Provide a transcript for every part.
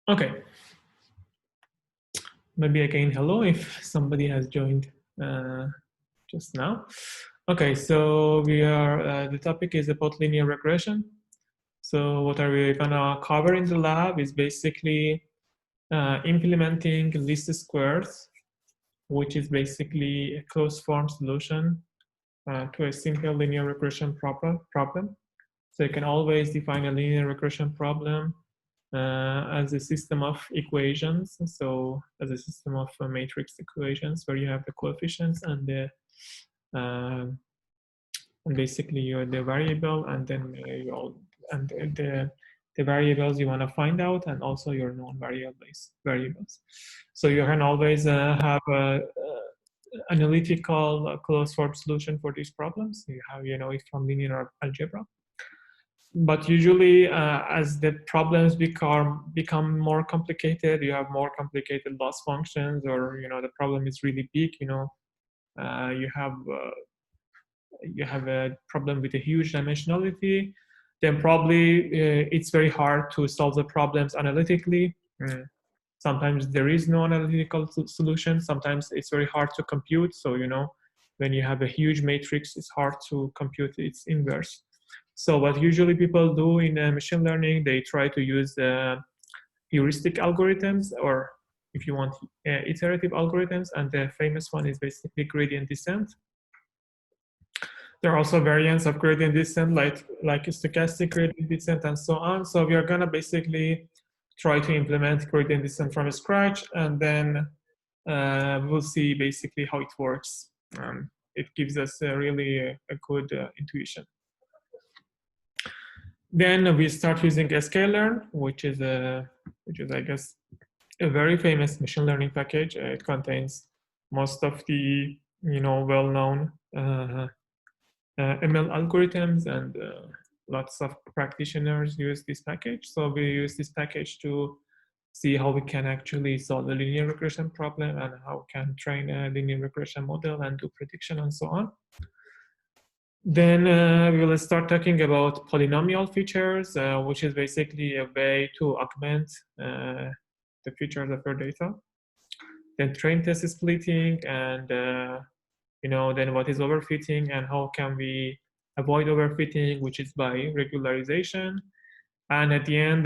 Okay. Maybe again, hello if somebody has joined just now. Okay, so we are, the topic is about linear regression. So what are we gonna cover in the lab is basically implementing least squares, which is basically a closed form solution to a simple linear regression problem. So you can always define a linear regression problem as a system of equations. So as a system of matrix equations where you have the coefficients and the and basically you're the variable, and then you all and the variables you want to find out, and also your variables. So you can always have a analytical closed form solution for these problems. You have, it from linear algebra. But usually, as the problems become more complicated, you have more complicated loss functions, or the problem is really big. You have a problem with a huge dimensionality. Then probably it's very hard to solve the problems analytically. Sometimes there is no analytical solution. Sometimes it's very hard to compute. So when you have a huge matrix, it's hard to compute its inverse. So what usually people do in machine learning, they try to use heuristic algorithms, or if you want, iterative algorithms, and the famous one is basically gradient descent. There are also variants of gradient descent, like stochastic gradient descent and so on. So we are gonna basically try to implement gradient descent from scratch, and then we'll see basically how it works. It gives us really a good intuition. Then we start using sklearn, which is I guess a very famous machine learning package. It contains most of the well-known ML algorithms, and lots of practitioners use this package. So we use this package to see how we can actually solve a linear regression problem, and how we can train a linear regression model and do prediction and so on. Then we will start talking about polynomial features, which is basically a way to augment the features of your data. Then train test splitting, and then what is overfitting, and how can we avoid overfitting, which is by regularization. And at the end,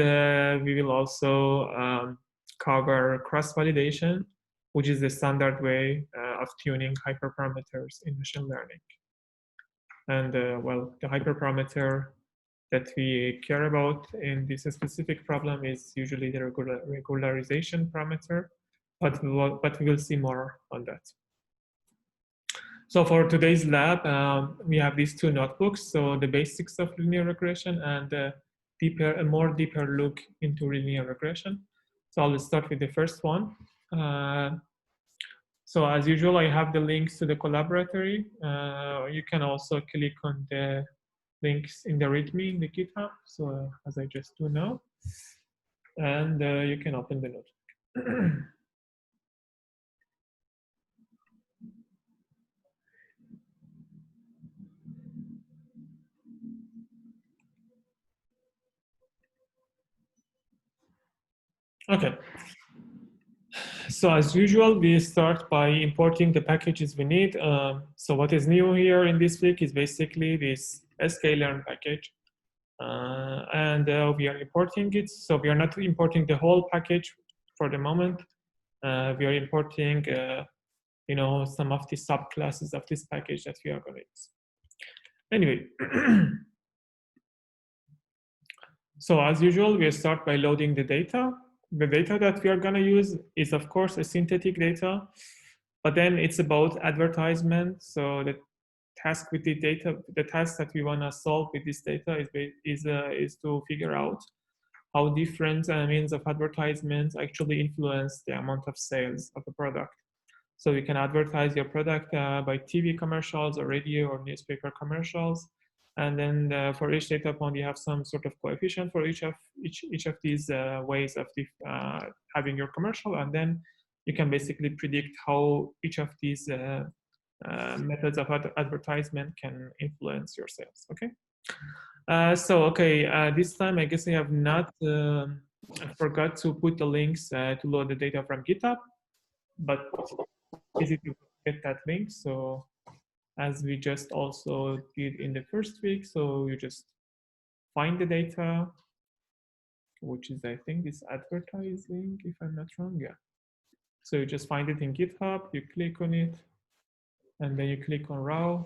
we will also cover cross-validation, which is the standard way of tuning hyperparameters in machine learning. And well, the hyperparameter that we care about in this specific problem is usually the regularization parameter, but we will see more on that. So for today's lab, we have these two notebooks. So the basics of linear regression, and a more deeper look into linear regression. So I'll start with the first one. So as usual, I have the links to the collaboratory. You can also click on the links in the README in the GitHub, so as I just do now. And you can open the notebook. Okay. So as usual, we start by importing the packages we need. So what is new here in this week is basically this sklearn package. And we are importing it. So we are not importing the whole package for the moment. We are importing some of the subclasses of this package that we are going to use. Anyway, so as usual, we start by loading the data. The data that we are going to use is, of course, a synthetic data, but then it's about advertisement. So the task with the data, the task that we want to solve with this data is to figure out how different means of advertisements actually influence the amount of sales of a product. So you can advertise your product by TV commercials or radio or newspaper commercials. And then for each data point, you have some sort of coefficient for each of these ways of having your commercial. And then you can basically predict how each of these methods of advertisement can influence your sales, okay? This time I guess I have not I forgot to put the links to load the data from GitHub, but easy to get that link. So as we just also did in the first week, so you just find the data, which is, I think, this advertising, if I'm not wrong, yeah. So you just find it in GitHub, you click on it, and then you click on raw,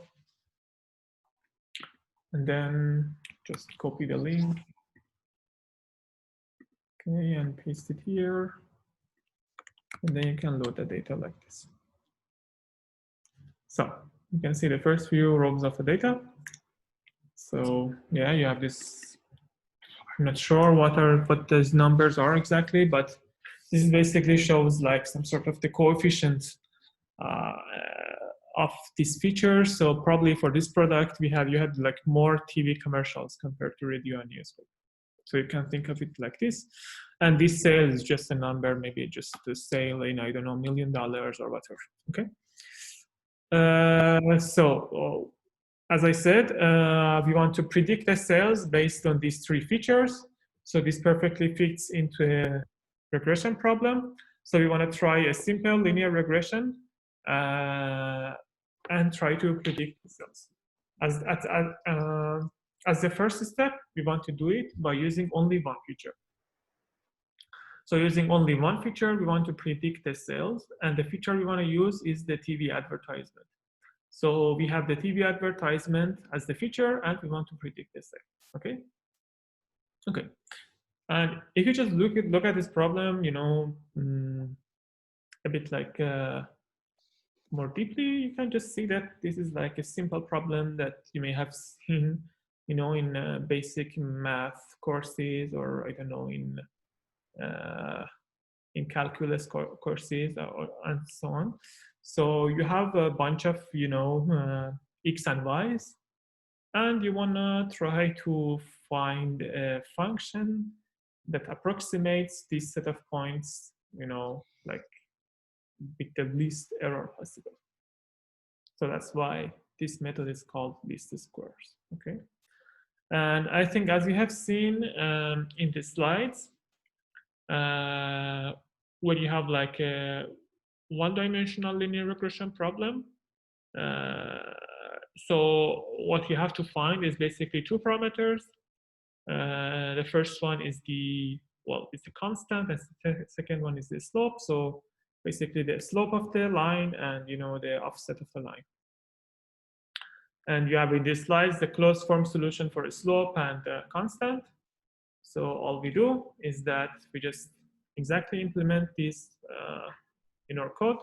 and then just copy the link, okay, and paste it here, and then you can load the data like this. So you can see the first few rows of the data. So yeah, you have this. I'm not sure what those numbers are exactly, but this basically shows like some sort of the coefficient uh, of this feature. So probably for this product, you had like more TV commercials compared to radio and newspaper. So you can think of it like this. And this sale is just a number, maybe just a sale in, I don't know, $1 million or whatever, okay? As I said, we want to predict the sales based on these three features. So this perfectly fits into a regression problem. So we want to try a simple linear regression and try to predict the sales. As the first step, we want to do it by using only one feature. So using only one feature, we want to predict the sales, and the feature we want to use is the TV advertisement. So we have the TV advertisement as the feature, and we want to predict the sale. Okay. Okay. And if you just look at this problem, you know, a bit like more deeply, you can just see that this is like a simple problem that you may have seen, you know, in basic math courses, or I don't know, in calculus courses and so on. So you have a bunch of, you know, x and y's, and you want to try to find a function that approximates this set of points, you know, like with the least error possible. So that's why this method is called least squares, okay? And I think as we have seen in the slides, when you have like a one-dimensional linear regression problem, so what you have to find is basically two parameters. The first one is it's the constant, and the second one is the slope. So basically the slope of the line and, you know, the offset of the line. And you have in this slides the closed form solution for a slope and a constant. So all we do is that we just exactly implement this in our code.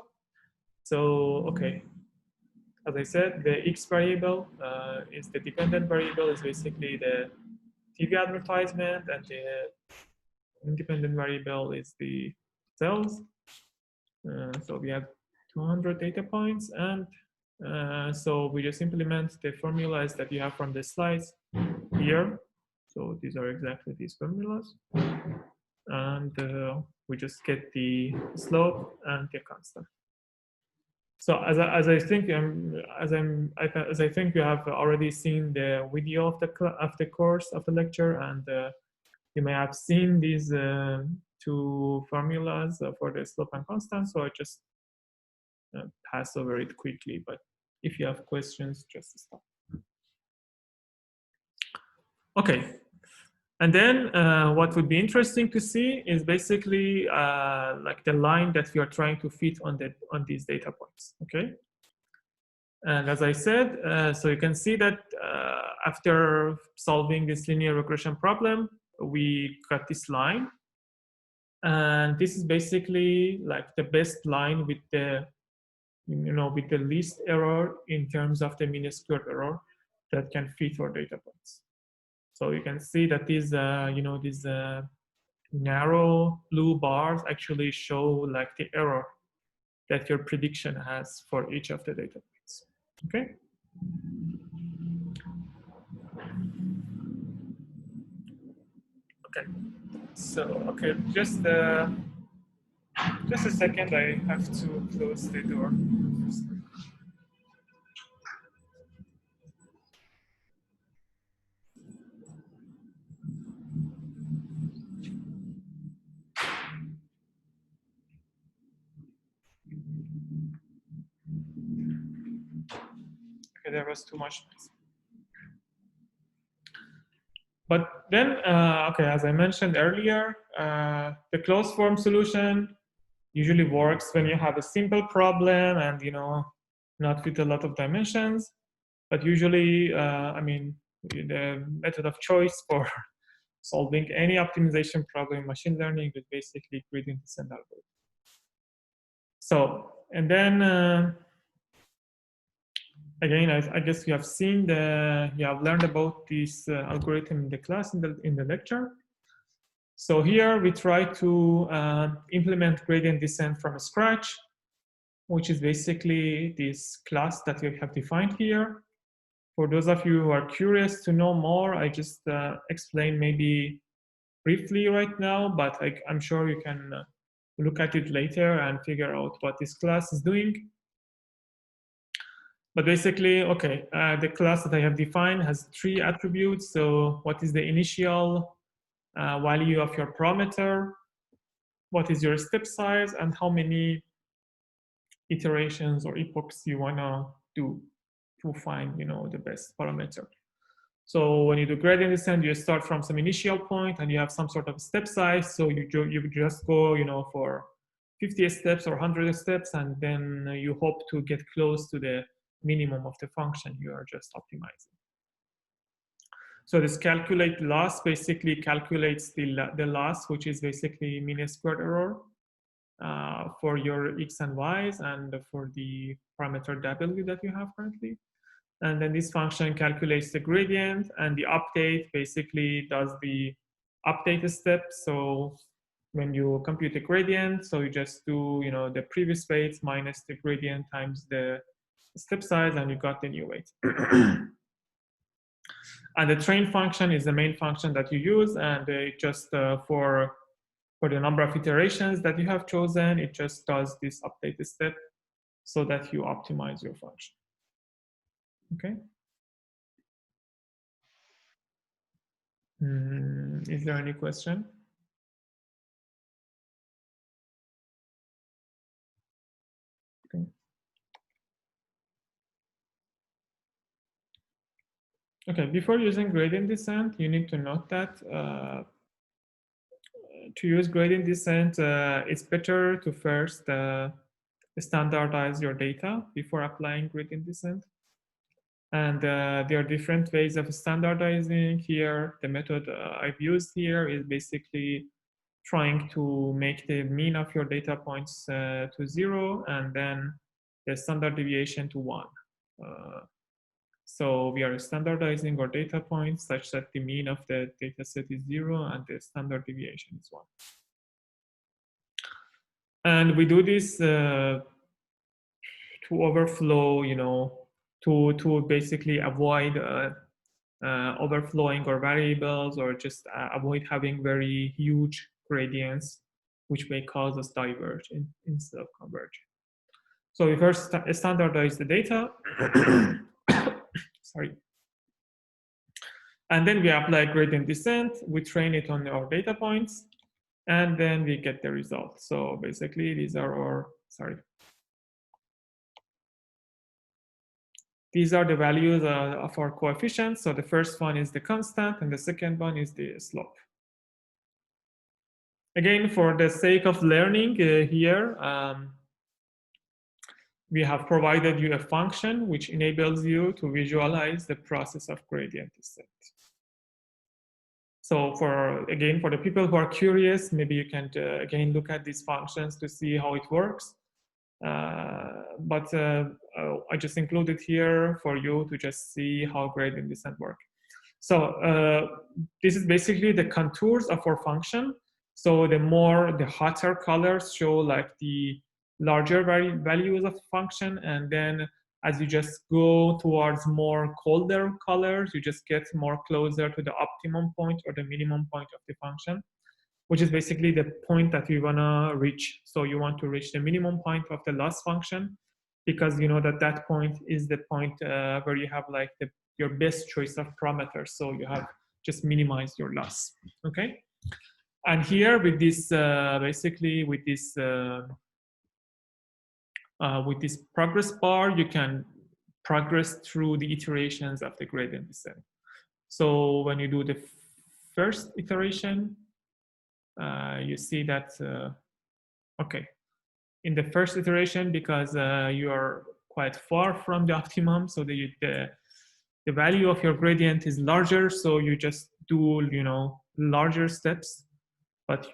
So, okay, as I said, the x variable is the dependent variable, is basically the TV advertisement, and the independent variable is the sales. So we have 200 data points, and so we just implement the formulas that you have from the slides here. So these are exactly these formulas, and we just get the slope and the constant. So as I think you have already seen the video of the course of the lecture, and you may have seen these two formulas for the slope and constant. So I just pass over it quickly, but if you have questions, just stop. Okay. And then what would be interesting to see is basically like the line that we are trying to fit on these data points, okay? And as I said, so you can see that after solving this linear regression problem, we got this line. And this is basically like the best line with the, you know, with the least error in terms of the mean squared error that can fit our data points. So you can see that these, you know, these narrow blue bars actually show like the error that your prediction has for each of the data points. Okay. Okay. So okay, just a second. I have to close the door. there was too much noise. But then, okay, as I mentioned earlier, the closed form solution usually works when you have a simple problem and, you know, not with a lot of dimensions. But usually, I mean, the method of choice for solving any optimization problem in machine learning is basically gradient descent algorithm. So, and then, again, I guess you have seen you have learned about this algorithm in the class, in the lecture. So here we try to implement gradient descent from scratch, which is basically this class that we have defined here. For those of you who are curious to know more, I just explain maybe briefly right now, but I'm sure you can look at it later and figure out what this class is doing. But basically, okay, the class that I have defined has 3 attributes. So what is the initial value of your parameter? What is your step size? And how many iterations or epochs you want to do to find, you know, the best parameter. So when you do gradient descent, you start from some initial point and you have some sort of step size. So you just go, you know, for 50 steps or 100 steps, and then you hope to get close to the minimum of the function you are just optimizing. So this calculate loss basically calculates the loss, which is basically mean squared error for your x and y's and for the parameter w that you have currently. And then this function calculates the gradient, and the update basically does the update step. So when you compute the gradient, so you just do, you know, the previous weights minus the gradient times the step size, and you got the new weight. And the train function is the main function that you use, and it just for the number of iterations that you have chosen, it just does this update step so that you optimize your function. Okay. Is there any question? Okay. Okay, before using gradient descent, you need to note that to use gradient descent, it's better to first standardize your data before applying gradient descent. And there are different ways of standardizing here. The method I've used here is basically trying to make the mean of your data points to 0 and then the standard deviation to 1. So we are standardizing our data points such that the mean of the data set is 0 and the standard deviation is 1. And we do this to overflow, you know, to basically avoid overflowing or variables, or just avoid having very huge gradients, which may cause us diverge instead of converge. So we first standardize the data. Sorry. And then we apply gradient descent. We train it on our data points, and then we get the result. So basically, these are our, sorry. These are the values of our coefficients. So the first one is the constant, and the second one is the slope. Again, for the sake of learning here, we have provided you a function which enables you to visualize the process of gradient descent. So for the people who are curious, maybe you can again look at these functions to see how it works. But I just included here for you to just see how gradient descent works. So this is basically the contours of our function. So the hotter colors show like the larger values of the function, and then as you just go towards more colder colors, you just get more closer to the optimum point or the minimum point of the function, which is basically the point that we want to reach. So you want to reach the minimum point of the loss function, because you know that point is the point where you have like your best choice of parameters. So you have just minimized your loss. Okay. And here with this, basically with this progress bar, you can progress through the iterations of the gradient descent. So when you do the first iteration, you see that, okay, in the first iteration, because you are quite far from the optimum, so the value of your gradient is larger, so you just do, you know, larger steps, but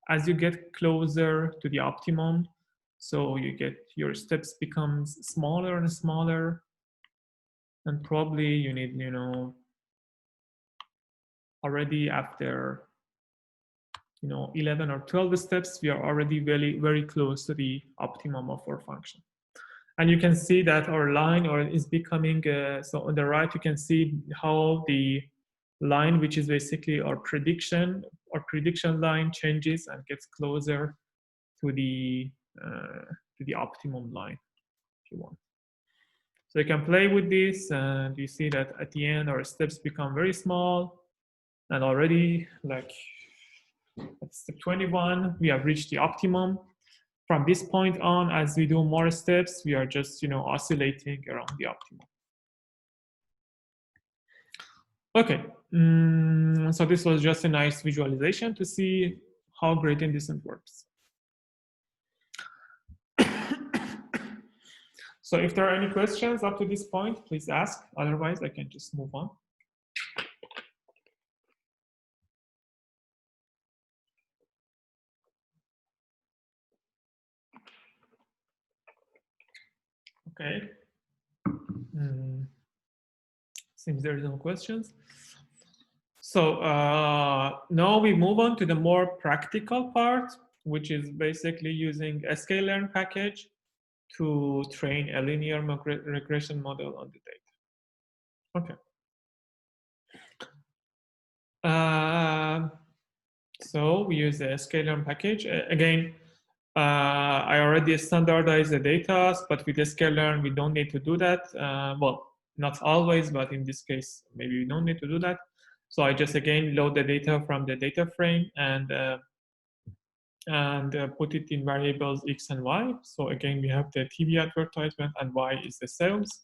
as you get closer to the optimum, so your steps becomes smaller and smaller, and probably you need, you know, already after, you know, 11 or 12 steps, we are already very, very close to the optimum of our function. And you can see that our line is becoming, so on the right, you can see how the line, which is basically our prediction line, changes and gets closer to the optimum line, if you want. So you can play with this, and you see that at the end, our steps become very small, and already, like at step 21, we have reached the optimum. From this point on, as we do more steps, we are just, you know, oscillating around the optimum. Okay, so this was just a nice visualization to see how gradient descent works. So if there are any questions up to this point, please ask. Otherwise, I can just move on. Okay. Seems there is no questions. So now we move on to the more practical part, which is basically using a sklearn package to train a linear regression model on the data. Okay. So we use a sklearn package. Again, I already standardized the data, but with the sklearn, we don't need to do that. Well, not always, but in this case, maybe we don't need to do that. So I just, again, load the data from the data frame and put it in variables X and Y. So again, we have the TV advertisement and Y is the sales.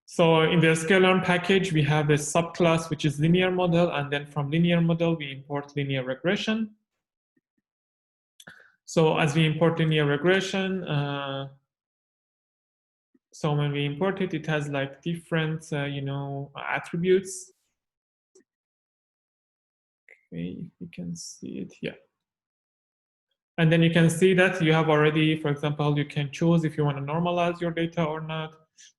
So in the sklearn package, we have a subclass, which is linear model. And then from linear model, we import linear regression. So as we import linear regression, so when we import it, it has like different, you know, attributes. Okay, if you can see it, yeah. And then you can see that you have already, for example, you can choose if you want to normalize your data or not.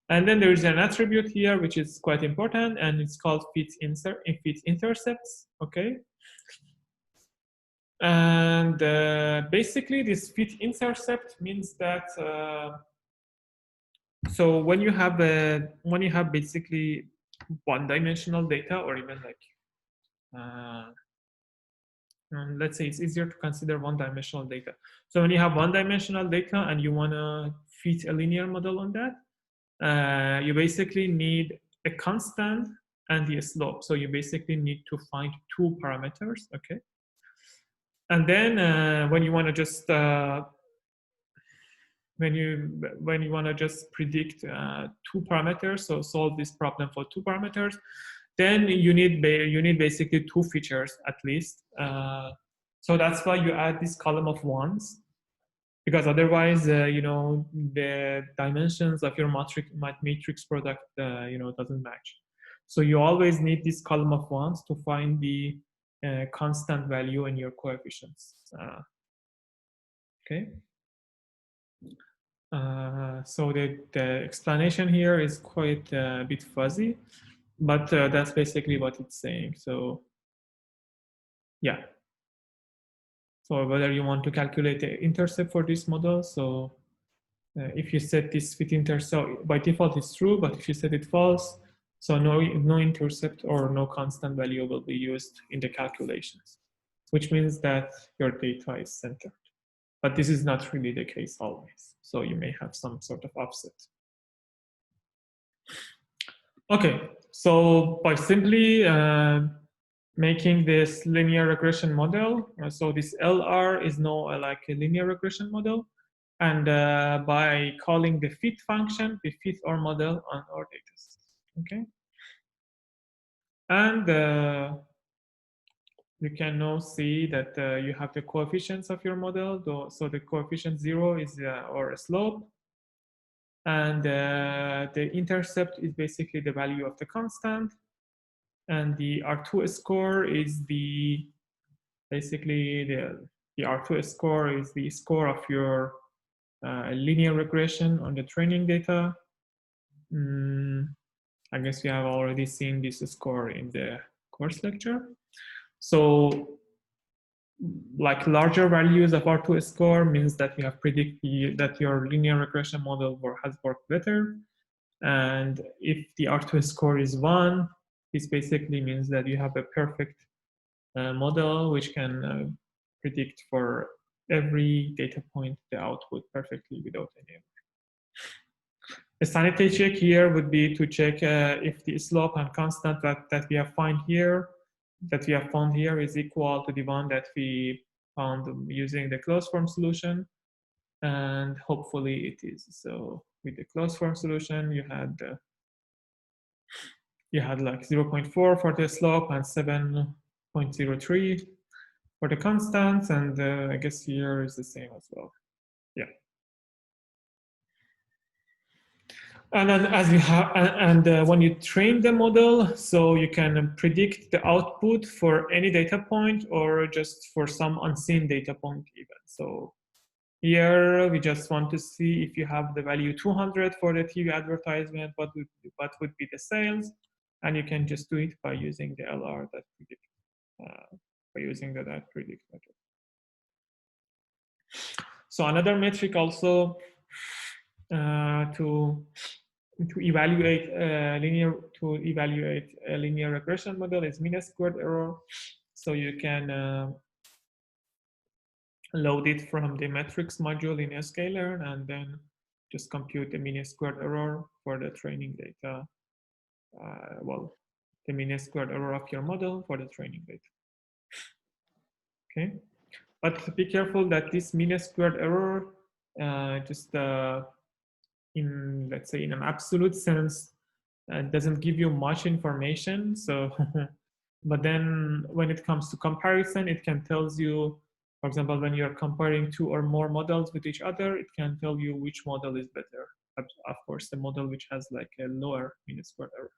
And then there is an attribute here, which is quite important, and it's called fit intercepts, okay? And basically, this fit intercept means that so when you have basically one-dimensional data, or even like let's say it's easier to consider one-dimensional data. So when you have one-dimensional data and you want to fit a linear model on that, you basically need a constant and the slope. So you basically need to find two parameters, okay? And then when you want to just when you want to just predict two parameters, so solve this problem for two parameters, then you need basically two features at least. So that's why you add this column of ones, because otherwise, you know, the dimensions of your matrix product, you know, doesn't match. So you always need this column of ones to find the constant value in your coefficients. Okay. So the explanation here is quite a bit fuzzy, but that's basically what it's saying. So yeah. So whether you want to calculate the intercept for this model, so if you set this fit intercept, so by default it's true, but if you set it false, so no intercept or no constant value will be used in the calculations, which means that your data is centered. But this is not really the case always. So you may have some sort of offset. Okay, so by simply making this linear regression model, so this LR is now like a linear regression model. And by calling the fit function, we fit our model on our data set. Okay. And you can now see that you have the coefficients of your model. So the coefficient 0 is or a slope. And the intercept is basically the value of the constant. And the R2 score is basically the R2 score is the score of your linear regression on the training data. I guess you have already seen this score in the course lecture. So like larger values of R2 score means that you have predicted that your linear regression model has worked better. And if the R2 score is 1, this basically means that you have a perfect model which can predict for every data point the output perfectly without any error. A sanity check here would be to check if the slope and constant that we have found here is equal to the one that we found using the closed form solution, and hopefully it is. So with the closed form solution, you had like 0.4 for the slope and 7.03 for the constants, and I guess here is the same as well. Yeah. And then as you have, when you train the model, so you can predict the output for any data point or just for some unseen data point even. So here we just want to see if you have the value 200 for the TV advertisement, what would be the sales, and you can just do it by using the LR that predict, by using the that predict method. So another metric also to evaluate a linear regression model is mean squared error. So you can load it from the metrics module in sklearn and then just compute the mean squared error for the training data. Well, the mean squared error of your model for the training data. Okay, but be careful that this mean squared error in, let's say, in an absolute sense, doesn't give you much information. So, but then when it comes to comparison, it can tells you, for example, when you're comparing 2 or more models with each other, it can tell you which model is better. Of course, the model which has like a lower mean squared error.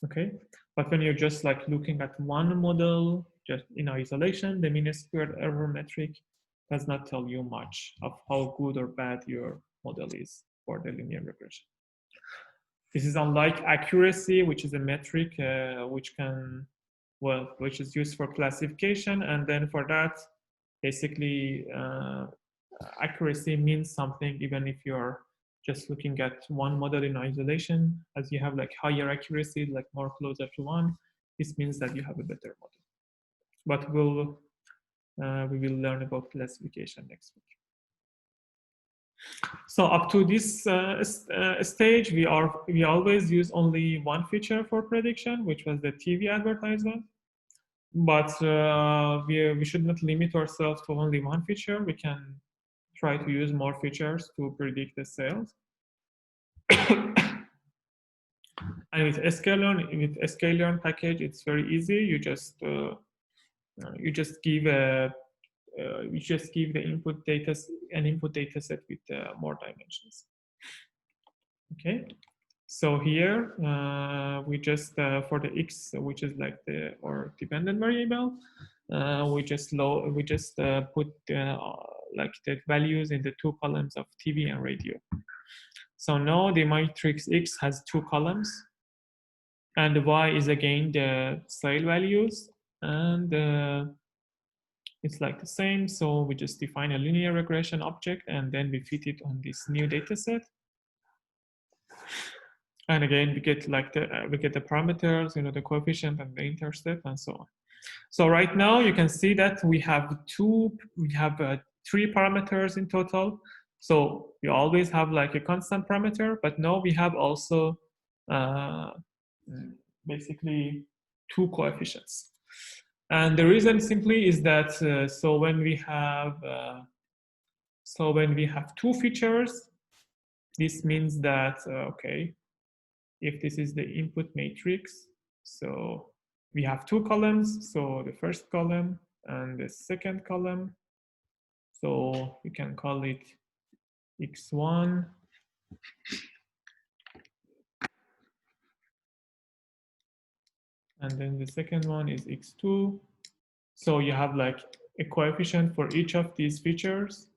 Okay, but when you're just like looking at one model just in isolation, the mean squared error metric does not tell you much of how good or bad your model is for the linear regression. This is unlike accuracy, which is a metric which is used for classification, and then for that, basically accuracy means something even if you're just looking at one model in isolation. As you have like higher accuracy, like more closer to 1, this means that you have a better model. But we will learn about classification next week. So up to this stage, we always use only one feature for prediction, which was the TV advertisement. But we should not limit ourselves to only one feature. We can try to use more features to predict the sales. And with sklearn package, it's very easy. You just give the input data set with more dimensions. Okay, so here we just for the x, which is like our dependent variable, we just put like the values in the 2 columns of TV and radio. So now the matrix X has 2 columns, and the Y is again the sale values, and it's like the same. So we just define a linear regression object, and then we fit it on this new data set. And again, we get like the parameters, the coefficient and the intercept and so on. So right now you can see that we have 3 parameters in total. So we always have like a constant parameter, but now we have also basically 2 coefficients. And the reason simply is that so when we have So when we have two features, this means that, okay, if this is the input matrix, so we have two columns, so the first column and the second column. So we can call it x1 and then the second one is x2. So you have like a coefficient for each of these features,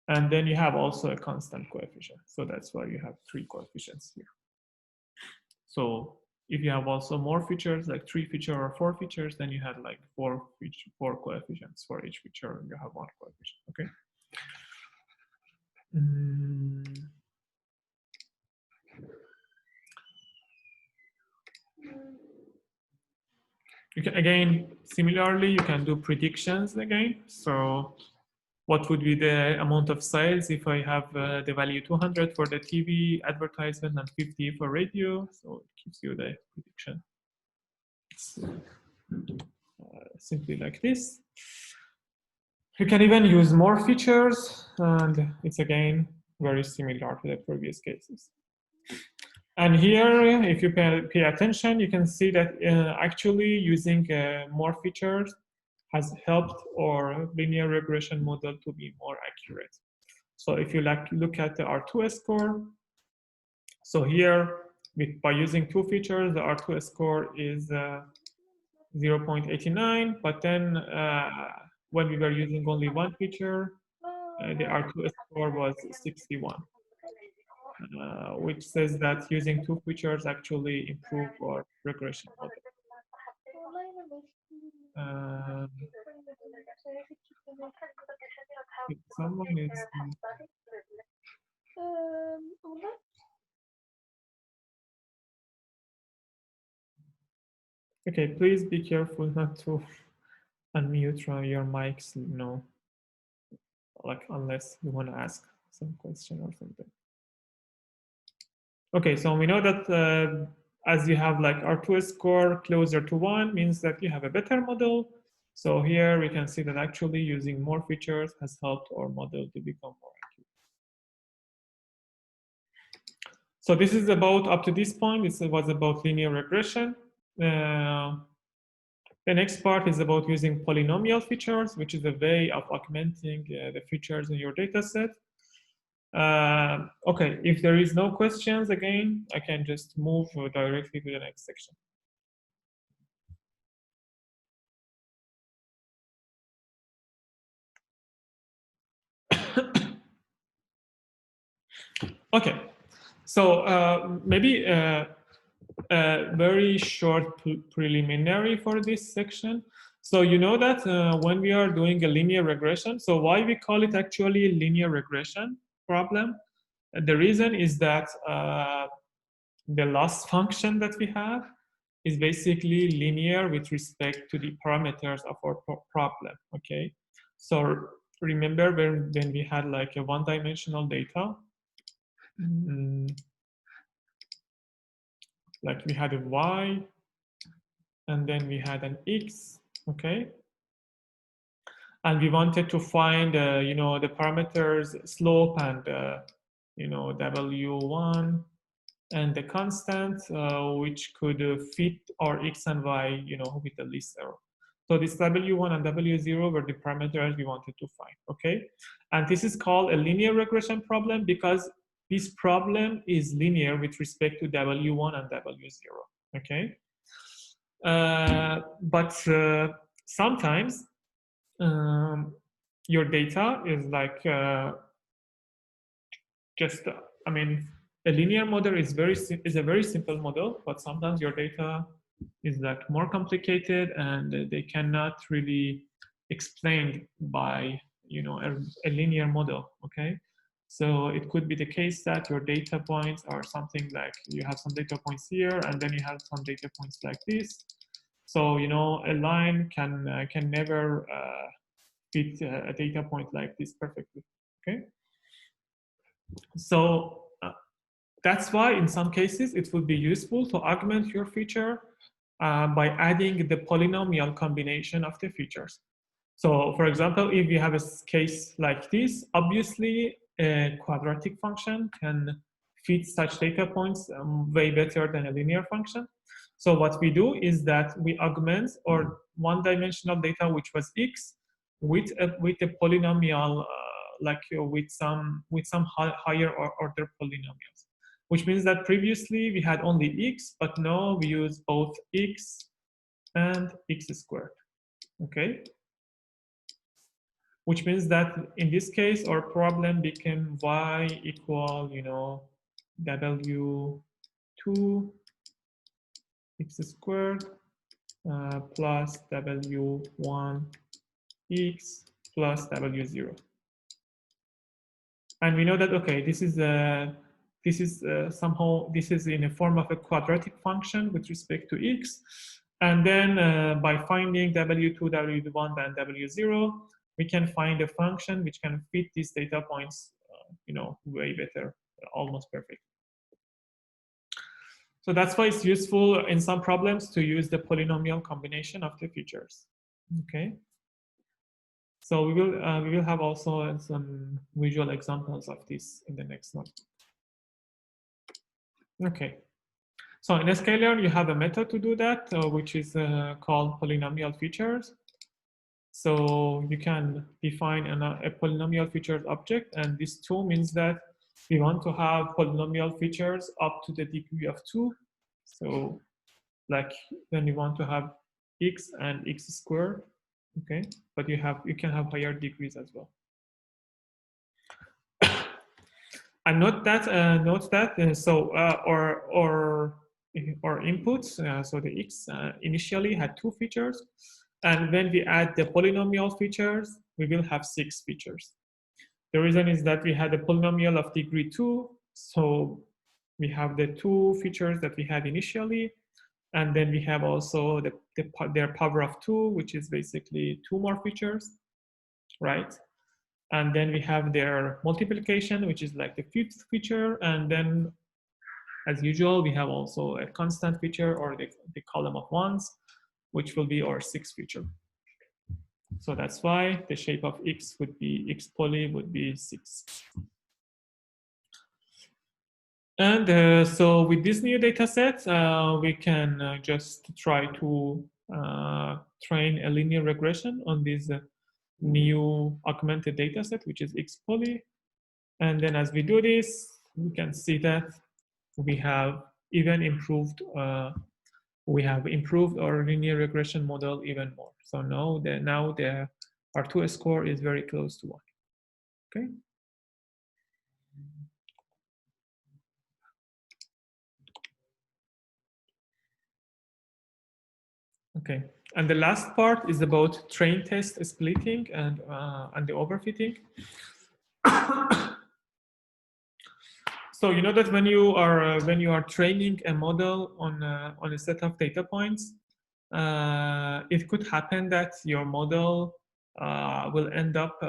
and then you have also a constant coefficient. So that's why you have three coefficients here. So if you have also more features, like 3 features or 4 features, then you had like four coefficients for each feature, and you have 1 coefficient. Okay. You can, again, similarly, you can do predictions again. So what would be the amount of sales if I have the value 200 for the TV advertisement and 50 for radio? So it gives you the prediction. It's simply like this. You can even use more features, and it's again very similar to the previous cases. And here, if you pay attention, you can see that actually using more features has helped our linear regression model to be more accurate. So if you look at the R2 score, so here by using 2 features, the R2 score is 0.89, but then when we were using only 1 feature, the R2 score was 61. Which says that using 2 features actually improve our regression model. If someone is okay, please be careful not to unmute your mics, you know, like unless you want to ask some question or something. Okay, so we know that as you have like R2 score closer to 1 means that you have a better model. So here we can see that actually using more features has helped our model to become more accurate. So this is about, up to this point, this was about linear regression. The next part is about using polynomial features, which is a way of augmenting the features in your data set. Okay, if there is no questions, again, I can just move directly to the next section. Okay, so maybe a very short preliminary for this section. So you know that when we are doing a linear regression, so why we call it actually a linear regression problem? The reason is that the loss function that we have is basically linear with respect to the parameters of our problem, okay? So remember when we had like a one-dimensional data, like we had a y, and then we had an x, okay? And we wanted to find, you know, the parameters slope and, you know, w1 and the constant, which could fit our x and y, you know, with the least error. So this w1 and w0 were the parameters we wanted to find, okay? And this is called a linear regression problem because this problem is linear with respect to w1 and w0, okay? But sometimes your data is like just, I mean, a linear model is a very simple model, but sometimes your data is like more complicated and they cannot really explained by, you know, a linear model, okay? So it could be the case that your data points are something like you have some data points here and then you have some data points like this. So, you know, a line can never fit a data point like this perfectly, okay? So that's why in some cases it would be useful to augment your feature by adding the polynomial combination of the features. So for example, if you have a case like this, obviously a quadratic function can fit such data points way better than a linear function. So what we do is that we augment our one-dimensional data, which was x, with a polynomial, with some higher order polynomials, which means that previously we had only x, but now we use both x and x squared. Okay. Which means that in this case, our problem became y equal, w2 x squared plus w1 x plus w0. And we know that, okay, this is somehow, this is in a form of a quadratic function with respect to x. And then by finding w2, w1, and w0, we can find a function which can fit these data points, way better, almost perfect. So that's why it's useful in some problems to use the polynomial combination of the features. Okay. So we will have also some visual examples of this in the next one. Okay. So in scalar, you have a method to do that, which is called polynomial features. So you can define a polynomial features object, and this 2 means that we want to have polynomial features up to the degree of 2. So like then you want to have x and x squared, okay? But you can have higher degrees as well. And note that our inputs, so the x initially had 2 features, and when we add the polynomial features, we will have 6 features. The reason is that we had a polynomial of degree 2, so we have the 2 features that we had initially, and then we have also their power of 2, which is basically 2 more features, right? And then we have their multiplication, which is like the 5th feature. And then, as usual, we have also a constant feature, or the column of ones, which will be our 6th feature. So that's why the shape of x would be, x poly would be 6. And so with this new data set, we can just try to train a linear regression on this new augmented data set, which is x poly. And then as we do this, we can see that we have even improved, our linear regression model even more. So now the R2 score is very close to 1. Okay. Okay, and the last part is about train test splitting and the overfitting. So you know that when you are training a model on a set of data points, it could happen that your model will end up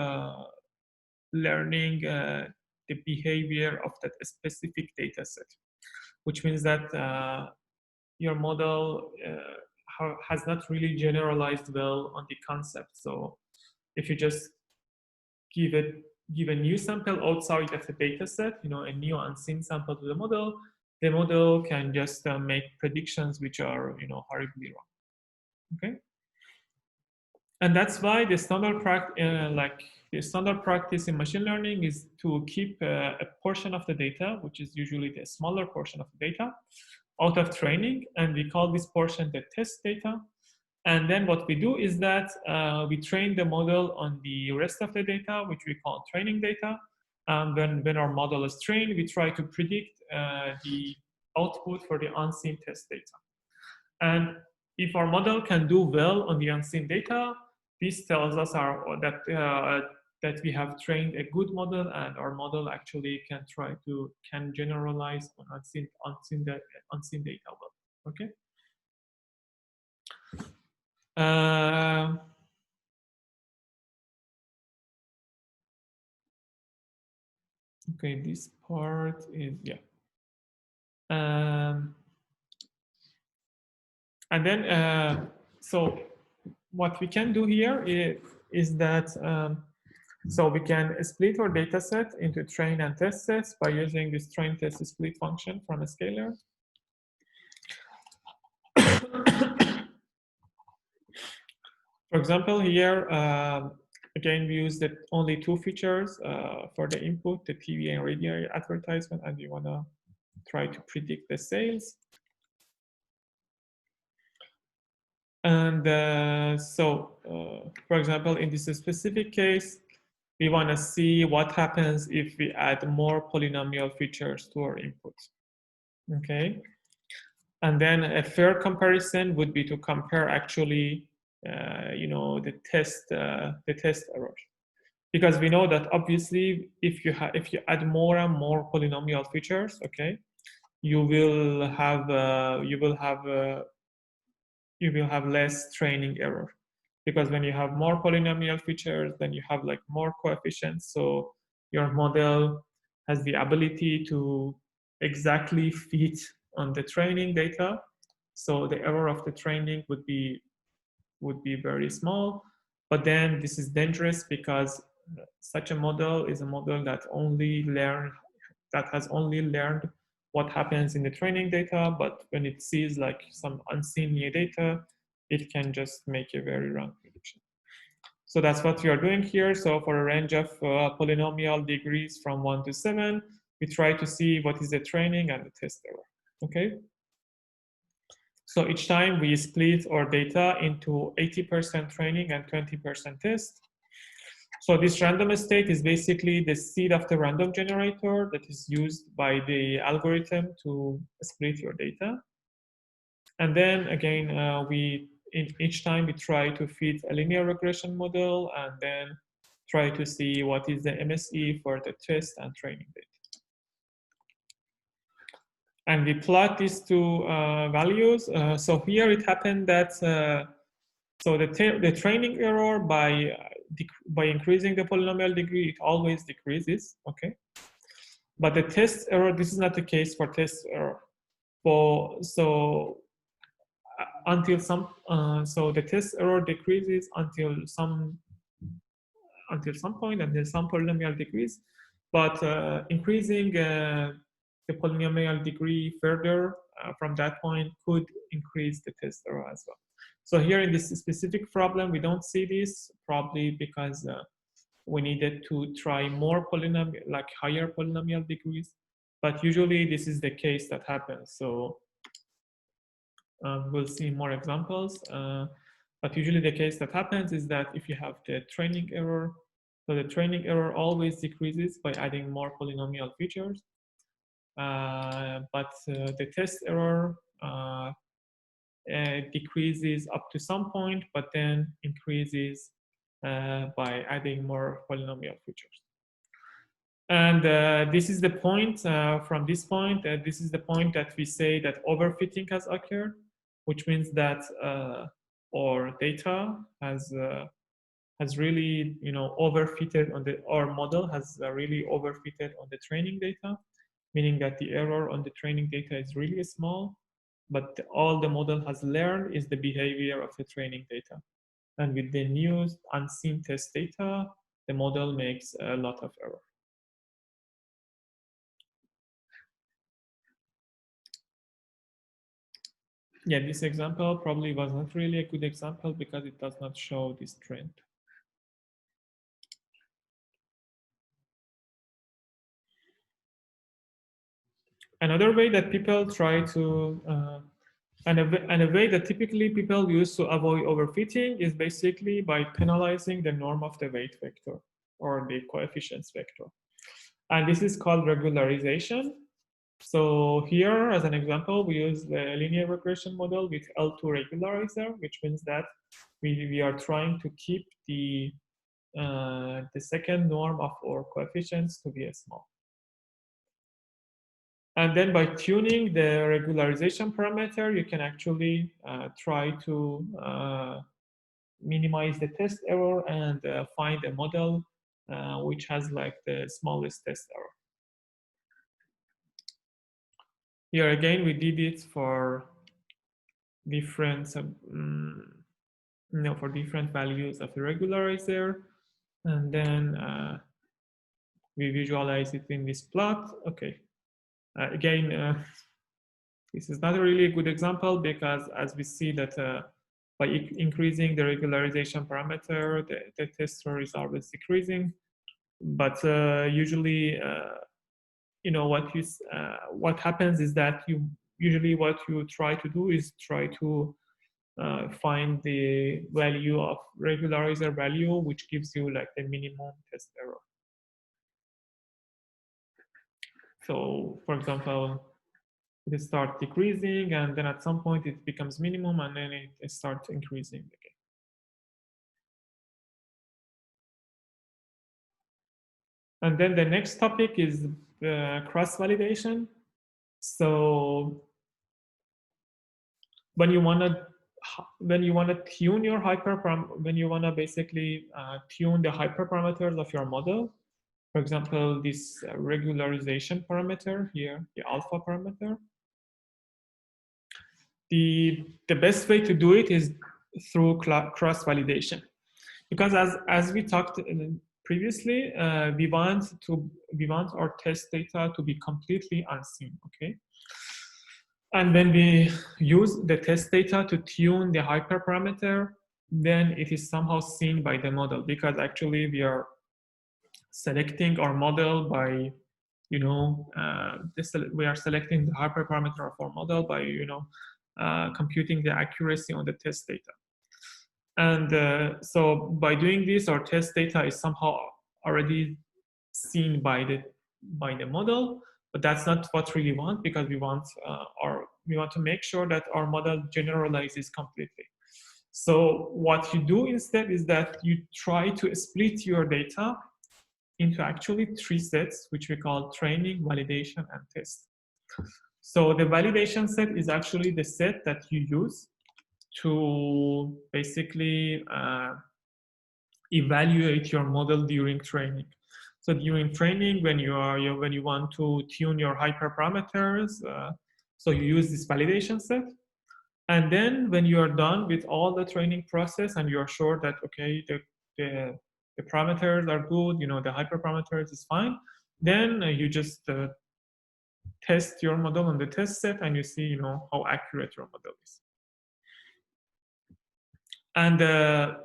learning the behavior of that specific data set, which means that your model has not really generalized well on the concept. So if you just give a new sample outside of the data set, a new unseen sample to the model can just make predictions which are horribly wrong. Okay, and that's why the standard practice in machine learning is to keep a portion of the data, which is usually the smaller portion of the data, out of training, and we call this portion the test data. And then what we do is that we train the model on the rest of the data, which we call training data. When our model is trained, we try to predict the output for the unseen test data. And if our model can do well on the unseen data, this tells us that we have trained a good model, and our model actually can generalize on unseen data well. Okay. Okay, this part is and then so what we can do here is that so we can split our data set into train and test sets by using this train test split function from a scalar. For example, here, again, we use the only two features for the input, the TV and radio advertisement, and we want to try to predict the sales. And for example, in this specific case, we want to see what happens if we add more polynomial features to our input. Okay. And then a fair comparison would be to compare actually, the test error, because we know that obviously if you add more and more polynomial features, okay, you will have less training error, because when you have more polynomial features, then you have like more coefficients, so your model has the ability to exactly fit on the training data, so the error of the training would be very small. But then this is dangerous, because such a model is a model that has only learned what happens in the training data, but when it sees like some unseen new data, it can just make a very wrong prediction. So that's what we are doing here. So for a range of polynomial degrees from 1 to 7, we try to see what is the training and the test error. Okay. So each time we split our data into 80% training and 20% test. So this random state is basically the seed of the random generator that is used by the algorithm to split your data. And then again, each time we try to fit a linear regression model and then try to see what is the MSE for the test and training data. And we plot these two values. So here it happened that so the training error by increasing the polynomial degree, it always decreases, okay? But the test error, this is not the case for test error. So the test error decreases until some point, until some polynomial degrees, but increasing the polynomial degree further from that point could increase the test error as well. So here in this specific problem, we don't see this, probably because we needed to try more polynomial, like higher polynomial degrees, but usually this is the case that happens. So we'll see more examples, but usually the case that happens is that if you have the training error, so the training error always decreases by adding more polynomial features, but the test error decreases up to some point, but then increases by adding more polynomial features. And this is the point, from this point, this is the point that we say that overfitting has occurred, which means that our data has really, overfitted on our model has really overfitted on the training data, meaning that the error on the training data is really small, but all the model has learned is the behavior of the training data. And with the new unseen test data, the model makes a lot of error. Yeah, this example probably was not really a good example because it does not show this trend. Another way that people try to, and a way that typically people use to avoid overfitting is basically by penalizing the norm of the weight vector or the coefficients vector. And this is called regularization. So here, as an example, we use the linear regression model with L2 regularizer, which means that we are trying to keep the second norm of our coefficients to be small. And then by tuning the regularization parameter, you can actually try to minimize the test error and find a model which has like the smallest test error. Here again, we did it for different for different values of the regularizer, and then we visualize it in this plot. Okay, again, this is not a really good example because as we see that by increasing the regularization parameter, the test score is always decreasing. But usually, what happens is that usually what you try to do is try to find the value of regularizer value, which gives you like the minimum test error. So, for example, it starts decreasing, and then at some point it becomes minimum, and then it starts increasing again. And then the next topic is cross-validation. So when you want to tune your when you want to basically tune the hyperparameters of your model, for example, this regularization parameter here, the alpha parameter, the best way to do it is through cross-validation, because as we talked previously, we want our test data to be completely unseen. Okay. And when we use the test data to tune the hyperparameter, then it is somehow seen by the model, because actually we are selecting our model by, we are selecting the hyperparameter of our model by, computing the accuracy on the test data. And so by doing this, our test data is somehow already seen by the model. But that's not what we really want, because we want to make sure that our model generalizes completely. So what you do instead is that you try to split your data into actually 3 sets, which we call training, validation, and test. So the validation set is actually the set that you use to basically evaluate your model during training. So during training, when you want to tune your hyperparameters, so you use this validation set. And then when you are done with all the training process and you are sure that, okay, the parameters are good, the hyperparameters is fine, then you just test your model on the test set, and you see, how accurate your model is. And to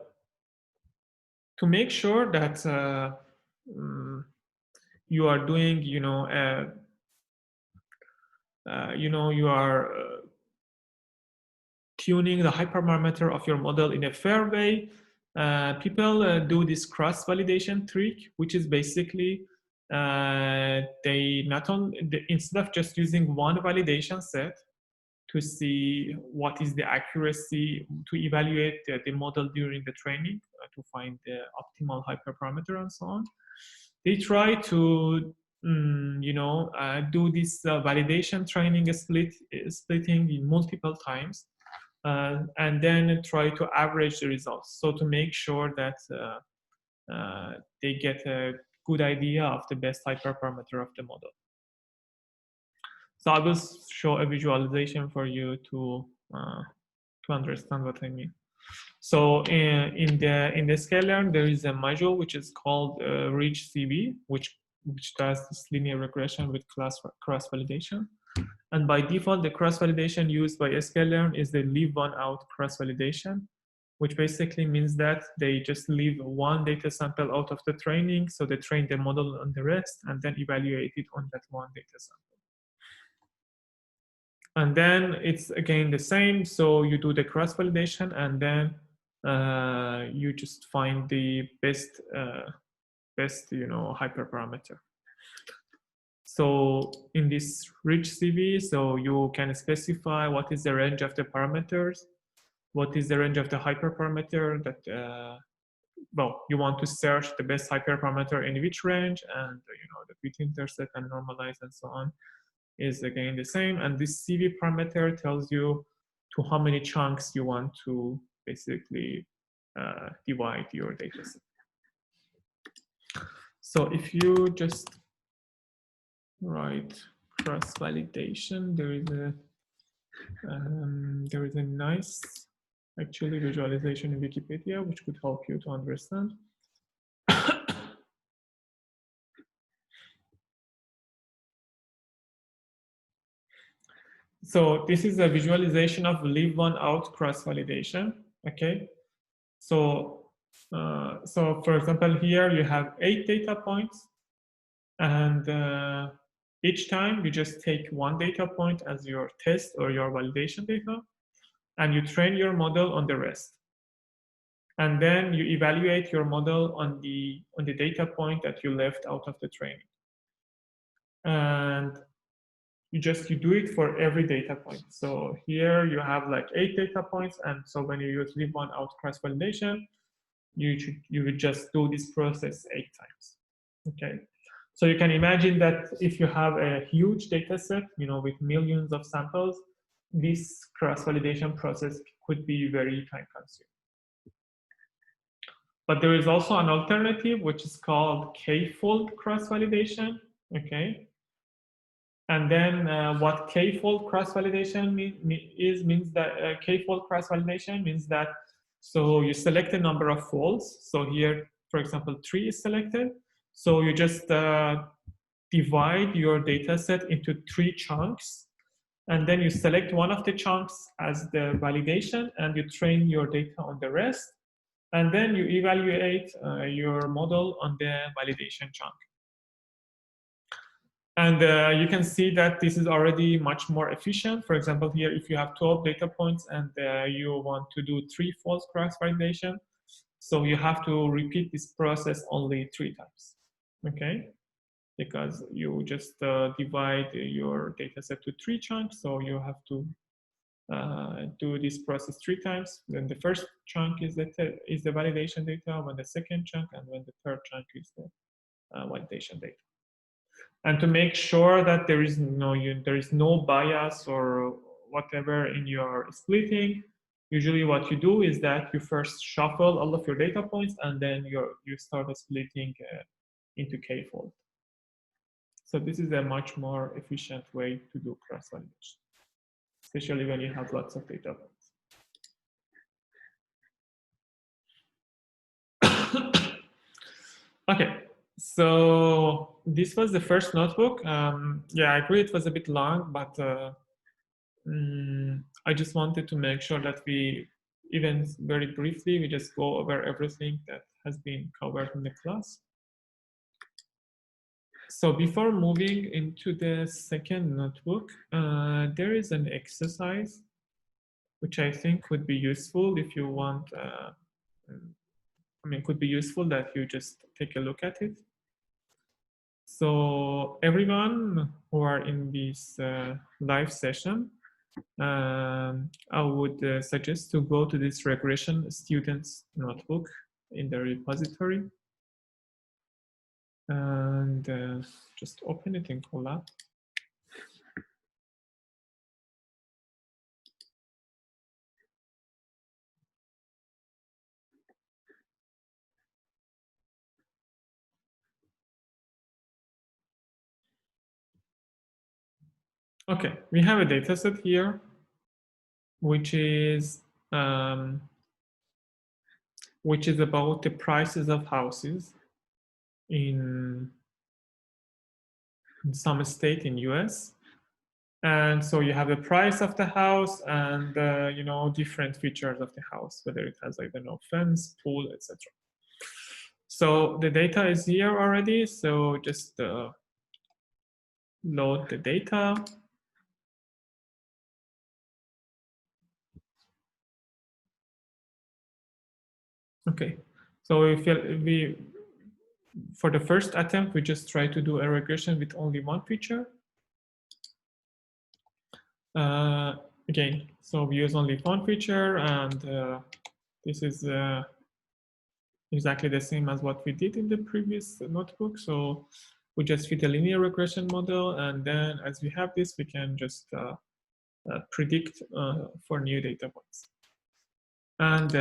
make sure that you are doing, you are tuning the hyperparameter of your model in a fair way, people do this cross-validation trick, which is basically they not only, instead of just using one validation set to see what is the accuracy, to evaluate the model during the training, to find the optimal hyperparameter and so on, they try to do this validation training splitting in multiple times, and then try to average the results, so to make sure that they get a good idea of the best hyperparameter of the model. So I will show a visualization for you to understand what I mean. So in the Sklearn, there is a module which is called RegCV, which does this linear regression with cross-validation. And by default, the cross-validation used by Sklearn is the leave one out cross-validation, which basically means that they just leave one data sample out of the training, so they train the model on the rest and then evaluate it on that one data sample. And then it's again the same, so you do the cross-validation, and then you just find the best hyperparameter. So in this RegCV, so you can specify what is the range of the parameters, what is the range of the hyperparameter that you want to search the best hyperparameter in which range, and the fit-intercept and normalize and so on is again the same. And this CV parameter tells you to how many chunks you want to basically divide your data set. So if you just write cross-validation, there is a nice actually visualization in Wikipedia, which could help you to understand. So this is a visualization of leave one out cross validation. Okay. So for example, here you have 8 data points, and each time you just take one data point as your test or your validation data, and you train your model on the rest. And then you evaluate your model on the data point that you left out of the training. And you do it for every data point. So here you have like 8 data points, and so when you use leave one out cross validation, you would just do this process 8 times. Okay. So you can imagine that if you have a huge data set, with millions of samples, this cross-validation process could be very time-consuming. But there is also an alternative, which is called k-fold cross-validation. Okay. And then what k-fold cross-validation means that k-fold cross-validation means that so you select a number of folds. So here, for example, 3 is selected. So you just divide your data set into 3 chunks, and then you select one of the chunks as the validation, and you train your data on the rest, and then you evaluate your model on the validation chunk. And you can see that this is already much more efficient. For example, here, if you have 12 data points and you want to do 3 false cross validation, so you have to repeat this process only 3 times, okay? Because you just divide your data set to 3 chunks, so you have to do this process 3 times. Then the first chunk is the validation data, when the second chunk, and when the third chunk is the validation data. And to make sure that there is no bias or whatever in your splitting, usually what you do is that you first shuffle all of your data points, and then you start splitting into k-fold. So this is a much more efficient way to do cross-validation, especially when you have lots of data points. Okay, so this was the first notebook. Yeah, I agree it was a bit long, but I just wanted to make sure that we, even very briefly, we just go over everything that has been covered in the class. So before moving into the second notebook, there is an exercise which I think would be useful if you want, could be useful that you just take a look at it. So everyone who are in this live session, I would suggest to go to this regression students notebook in the repository and just open it in Colab. Okay, we have a data set here, which is about the prices of houses in some state in US. And so you have the price of the house and different features of the house, whether it has, I don't know, fence, pool, etc. So the data is here already. So just load the data. Okay. So for the first attempt, we just try to do a regression with only one feature. Again, so we use only one feature, and this is exactly the same as what we did in the previous notebook. So we just fit a linear regression model, and then as we have this, we can just predict for new data points. And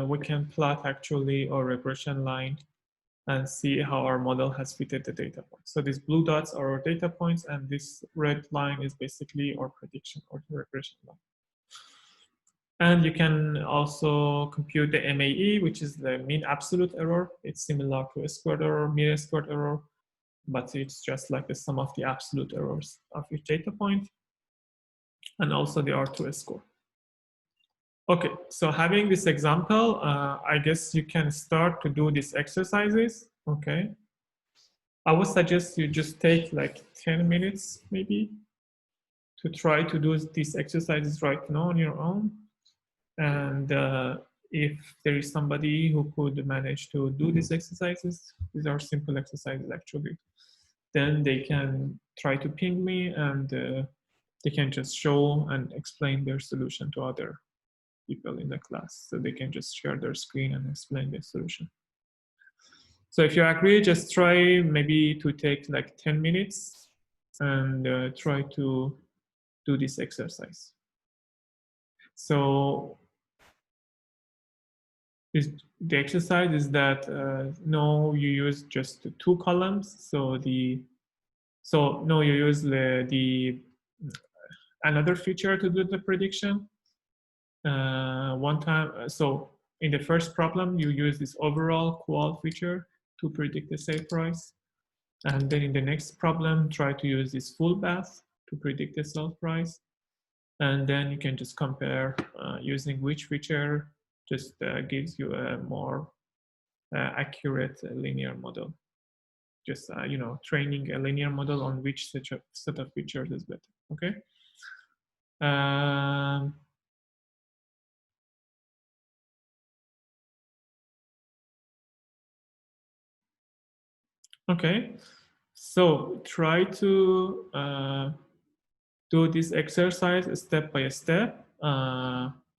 we can plot actually our regression line and see how our model has fitted the data points. So these blue dots are our data points, and this red line is basically our prediction or the regression line. And you can also compute the MAE, which is the mean absolute error. It's similar to a squared error, mean squared error, but it's just like the sum of the absolute errors of each data point, and also the R2 score. Okay, so having this example, I guess you can start to do these exercises, okay? I would suggest you just take like 10 minutes maybe to try to do these exercises right now on your own. And if there is somebody who could manage to do these exercises, these are simple exercises actually, then they can try to ping me, and they can just show and explain their solution to other people in the class. So they can just share their screen and explain their solution. So if you agree, just try maybe to take like 10 minutes and try to do this exercise. So the exercise is that no, you use just 2 columns. So no, you use the another feature to do the prediction. One time, so in the first problem, you use this overall qual feature to predict the sale price. And then in the next problem, try to use this full path to predict the sell price. And then you can just compare using which feature just gives you a more accurate linear model. Just training a linear model on which set of features is better. Okay. Okay. So try to do this exercise step by step.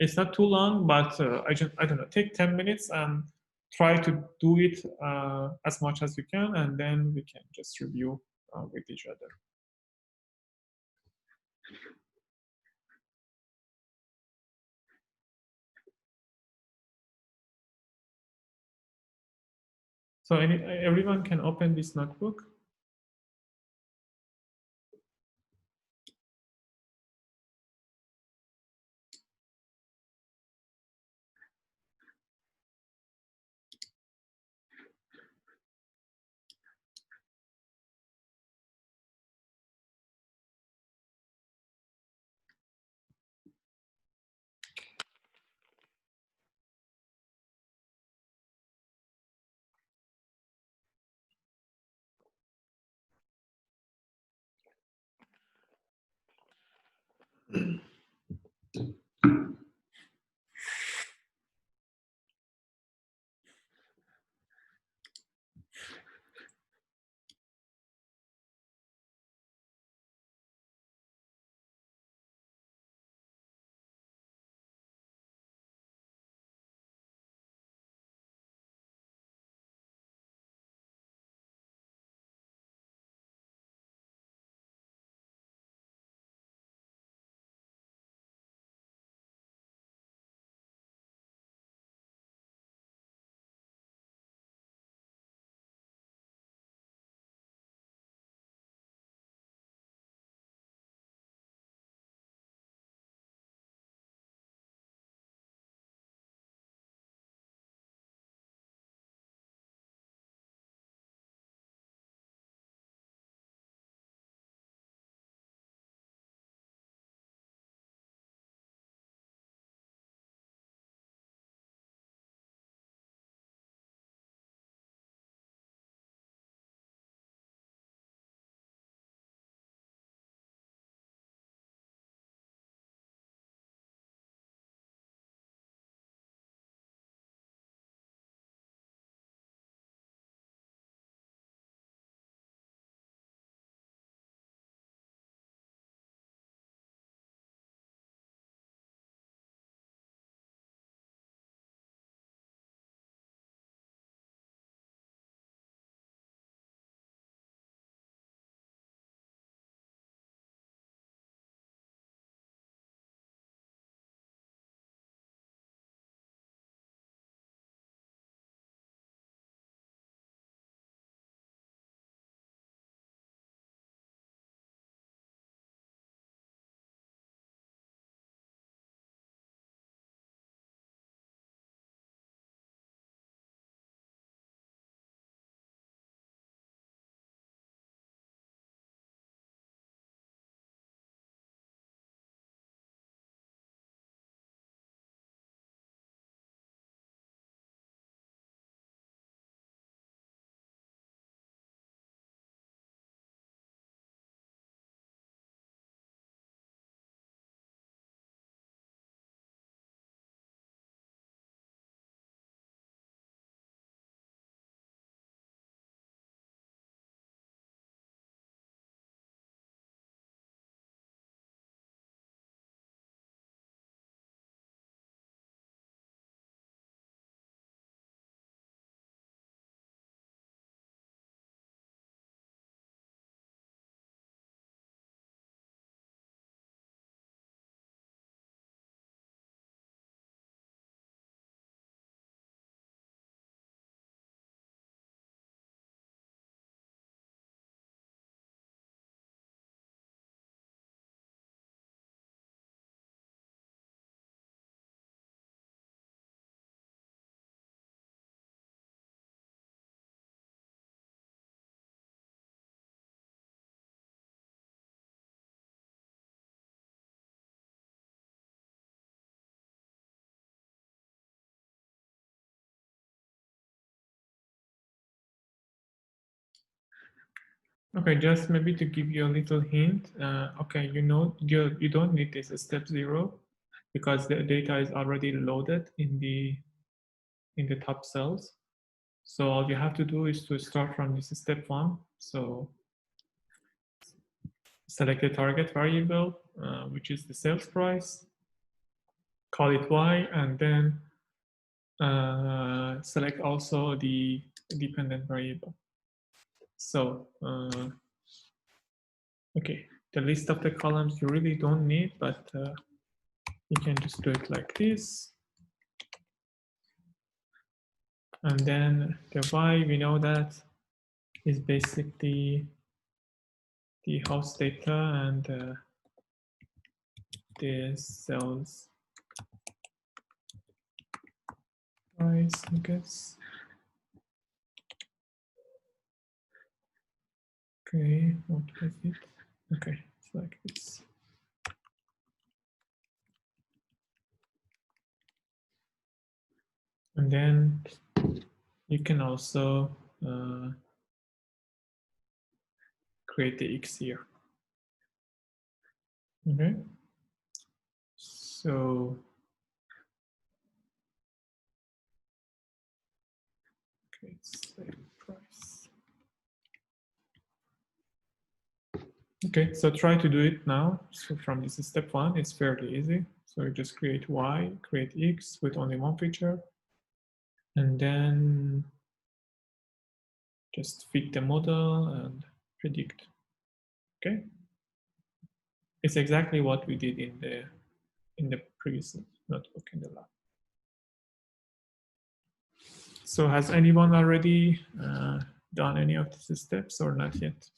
It's not too long, but I don't know, take 10 minutes and try to do it as much as you can, and then we can just review with each other. So everyone can open this notebook. Okay, just maybe to give you a little hint. Okay, you don't need this step 0 because the data is already loaded in the top cells. So all you have to do is to start from this step 1. So select the target variable, which is the sales price, call it y, and then select also the dependent variable. So, okay, the list of the columns you really don't need, but you can just do it like this. And then the y, we know that is basically the house data and the sales price, I guess. Okay, what was it? Okay, it's like this. And then you can also create the X here. Okay. So, okay, sale price. Okay, so try to do it now. So from this is step 1, it's fairly easy. So you just create Y, create X with only one feature, and then just fit the model and predict. Okay. It's exactly what we did in the previous notebook in the lab. So has anyone already done any of these steps or not yet?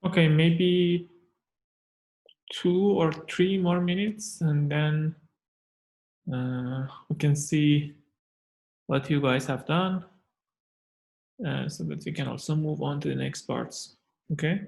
Okay, maybe 2 or 3 more minutes, and then we can see what you guys have done, so that we can also move on to the next parts. Okay.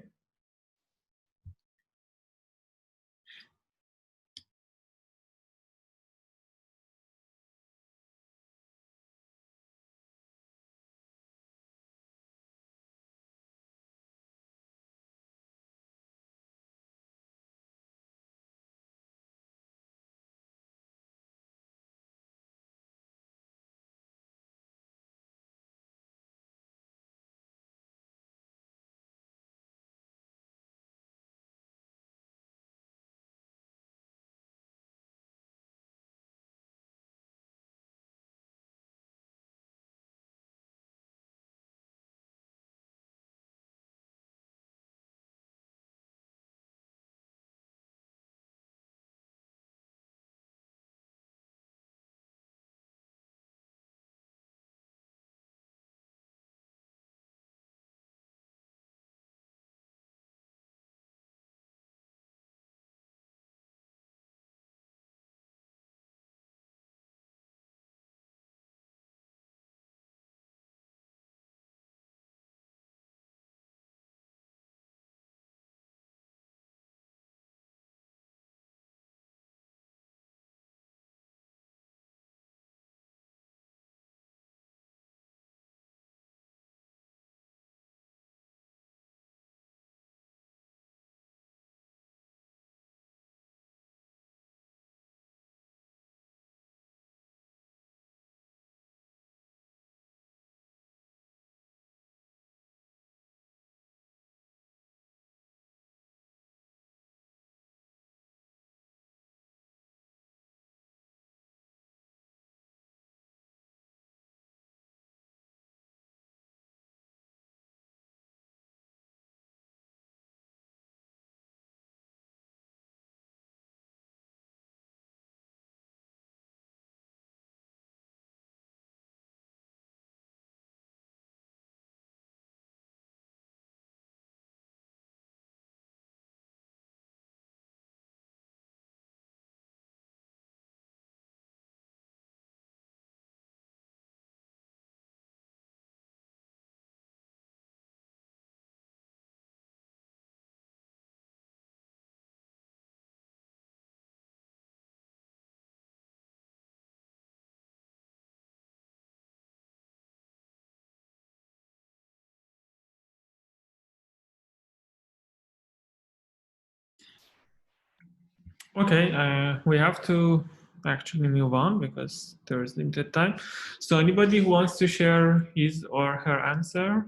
Okay, we have to actually move on because there is limited time. So anybody who wants to share his or her answer,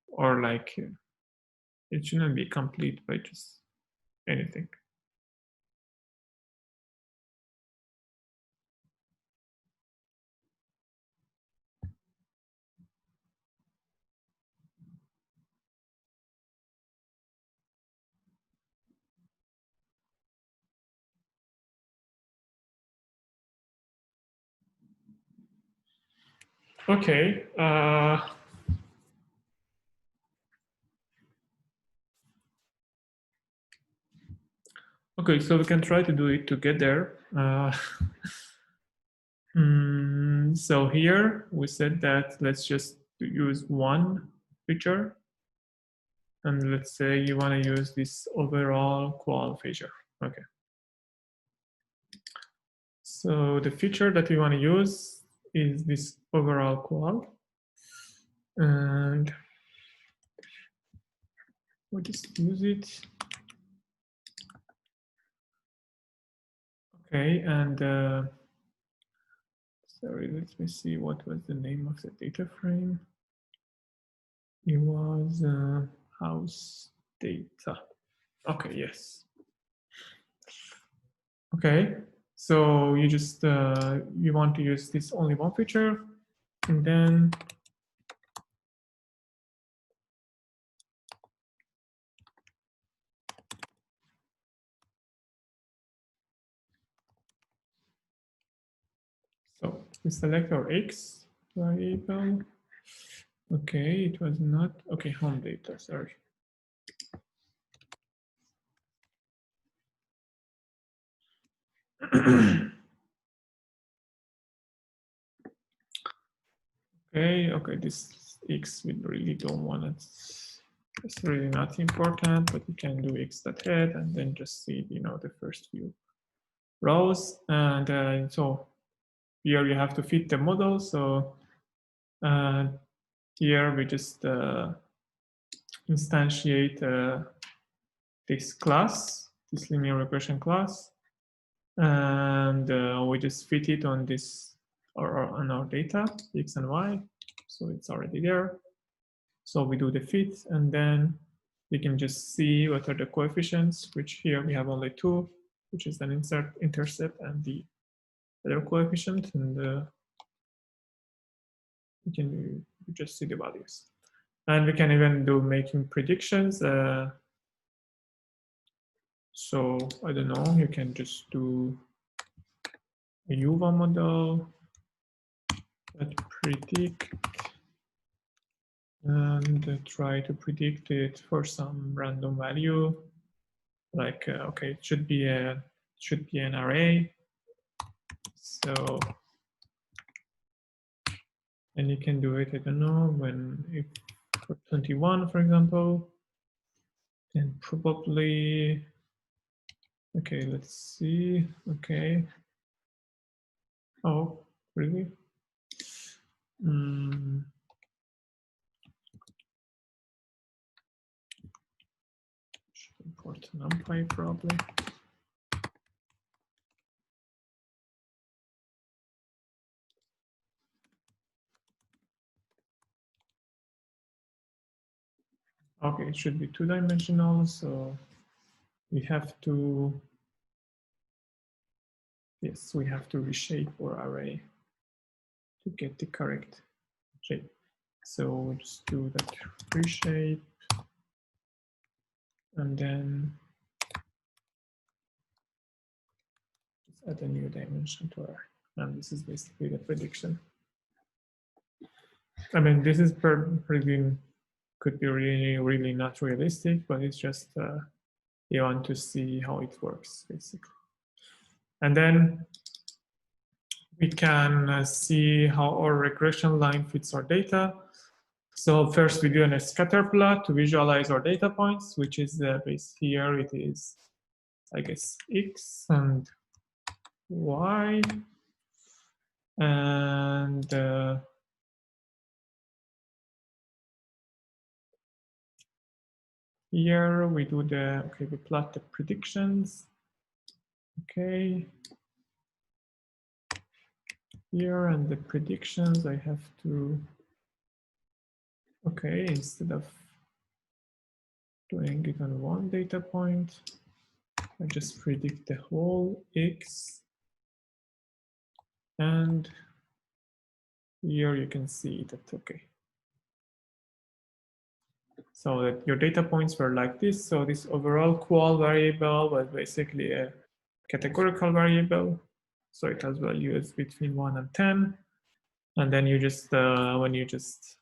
or like it shouldn't be complete by just anything. Okay. Okay, so we can try to do it together. So here we said that let's just use one feature, and let's say you want to use this overall qual feature. Okay. So the feature that we want to use is this overall qual, and we just use it. Okay, and sorry, let me see what was the name of the data frame. It was house data. Okay, yes. Okay, so you just you want to use this only one feature, and then so we select our X variable. Okay, it was not okay. Home data. Sorry. Okay, this X we really don't want it. It's really not important, but we can do X dot head and then just see, the first few rows. And so here you have to fit the model. So here we just instantiate this class, this linear regression class, and we just fit it on this or on our data, X and Y. So it's already there. So we do the fit, and then we can just see what are the coefficients, which here we have only two, which is an intercept and the other coefficient, and we can just see the values. And we can even do making predictions. So I don't know, you can just do a UVA model that predict and try to predict it for some random value. Like okay, it should be an array. So and you can do it, I don't know, when if for 21, for example, then probably okay, let's see. Okay. Oh, really? Should import NumPy probably. Okay, it should be two-dimensional, so we have to, yes, we have to reshape our array to get the correct shape. So we'll just do that reshape, and then add a new dimension to our, and this is basically the prediction. I mean, this is pretty, could be really, really not realistic, but it's just you want to see how it works, basically. And then we can see how our regression line fits our data. So first we do a scatter plot to visualize our data points, which is base here. It is, I guess, X and Y. And here we do the, okay, we plot the predictions. Okay. Here and the predictions, I have to, okay, instead of doing it on one data point, I just predict the whole X. And here you can see that, okay. So that your data points were like this. So this overall qual variable was basically a categorical variable. So it has values between 1 and 10. And then you just, when you just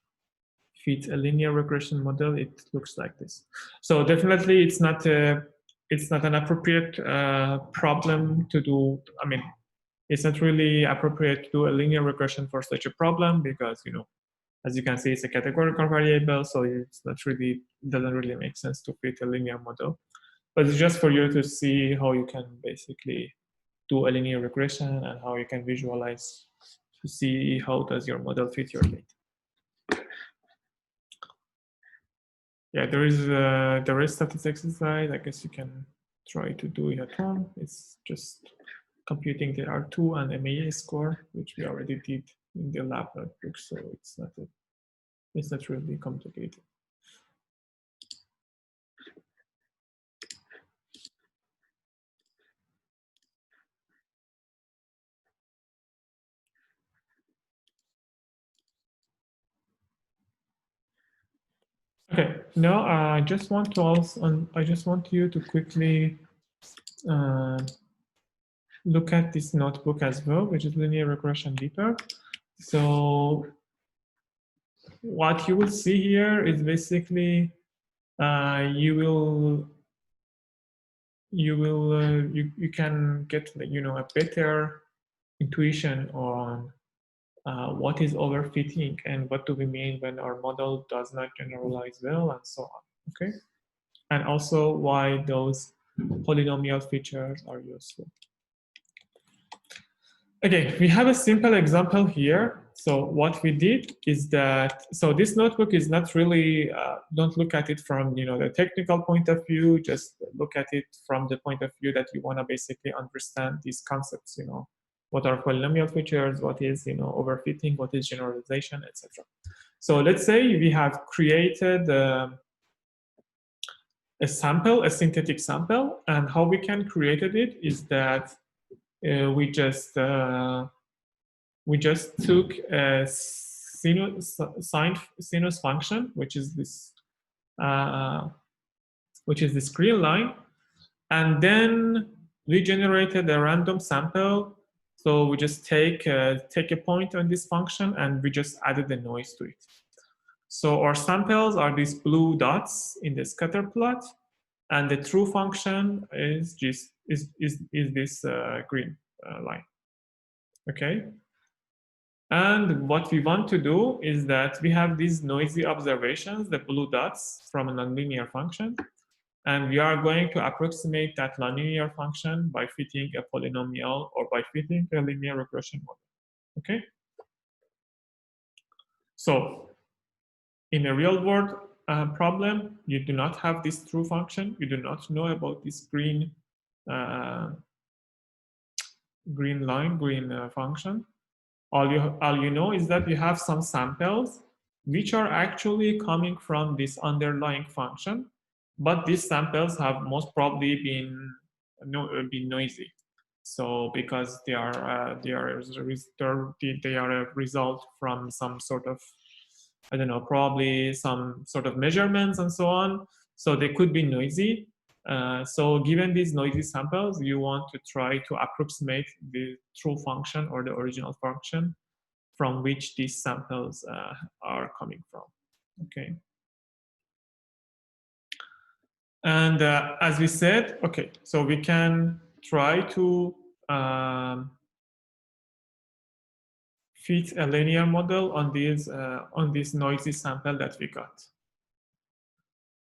feed a linear regression model, it looks like this. So definitely it's not an appropriate problem to do. I mean, it's not really appropriate to do a linear regression for such a problem because, you know, as you can see, it's a categorical variable, so it's not really, doesn't really make sense to fit a linear model. But it's just for you to see how you can basically do a linear regression and how you can visualize to see how does your model fit your data. Yeah, there is the rest of this exercise. I guess you can try to do it at home. It's just computing the R2 and MAA score, which we already did in the lab notebook, so it's not really complicated. Okay, now I just want you to quickly look at this notebook as well, which is Linear Regression Deeper. So what you will see here is basically you can get, you know, a better intuition on what is overfitting and what do we mean when our model does not generalize well and so on, okay? And also why those polynomial features are useful. Okay, we have a simple example here. So what we did is that, so this notebook is not really, don't look at it from, you know, the technical point of view, just look at it from the point of view that you want to basically understand these concepts, you know, what are polynomial features, what is, you know, overfitting, what is generalization, etc. So let's say we have created a sample, a synthetic sample, and how we can create it is that we just took a sinus function, which is this green line, and then we generated a random sample. So we just take a point on this function, and we just added the noise to it. So our samples are these blue dots in the scatter plot, and the true function is just is this green line. Okay. And what we want to do is that we have these noisy observations, the blue dots from a nonlinear function, and we are going to approximate that nonlinear function by fitting a polynomial or by fitting a linear regression model. Okay. So in a real world problem, you do not have this true function. You do not know about this green function. All you know is that you have some samples which are actually coming from this underlying function, but these samples have most probably been noisy. So because they are a result from some sort of, I don't know, probably some sort of measurements and so on. So they could be noisy. So given these noisy samples, you want to try to approximate the true function or the original function from which these samples are coming from. Okay. And as we said, okay, so we can try to fit a linear model on this noisy sample that we got.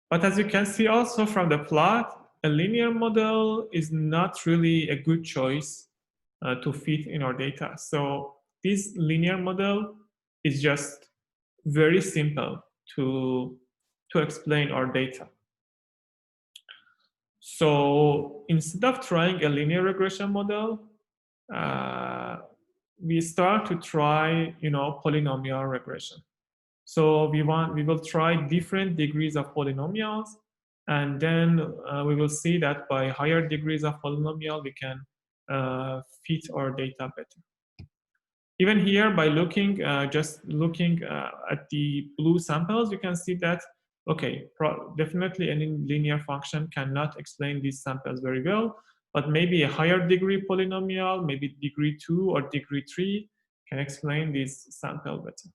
But as you can see also from the plot, a linear model is not really a good choice to fit in our data. So this linear model is just very simple to explain our data. So instead of trying a linear regression model, we start to try, polynomial regression. So we will try different degrees of polynomials, and then we will see that by higher degrees of polynomial, we can fit our data better. Even here, by just looking at the blue samples, you can see that, okay, definitely any linear function cannot explain these samples very well, but maybe a higher degree polynomial, maybe degree 2 or degree 3, can explain this sample better.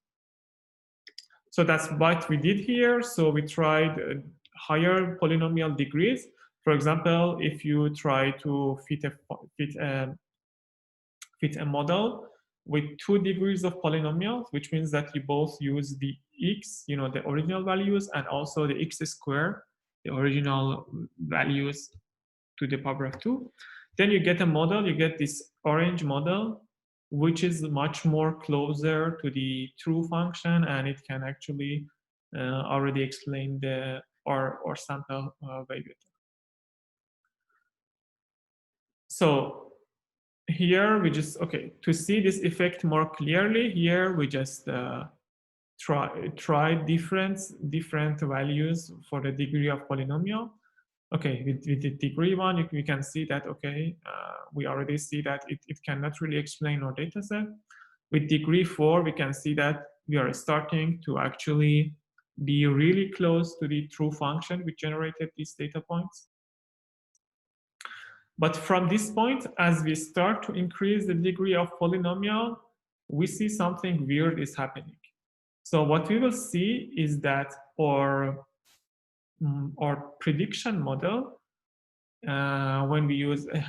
So that's what we did here. So we tried higher polynomial degrees. For example, if you try to fit a model with 2 degrees of polynomials, which means that you both use the x, the original values, and also the x squared, the original values to the power of 2. Then you get a model, you get this orange model, which is much more closer to the true function, and it can actually already explain or sample very better. So here we just, okay, to see this effect more clearly, here we just try different values for the degree of polynomial. Okay, with the degree 1, we can see that, okay, we already see that it cannot really explain our data set. With degree 4, we can see that we are starting to actually be really close to the true function which generated these data points. But from this point, as we start to increase the degree of polynomial, we see something weird is happening. So what we will see is that our prediction model, when we use a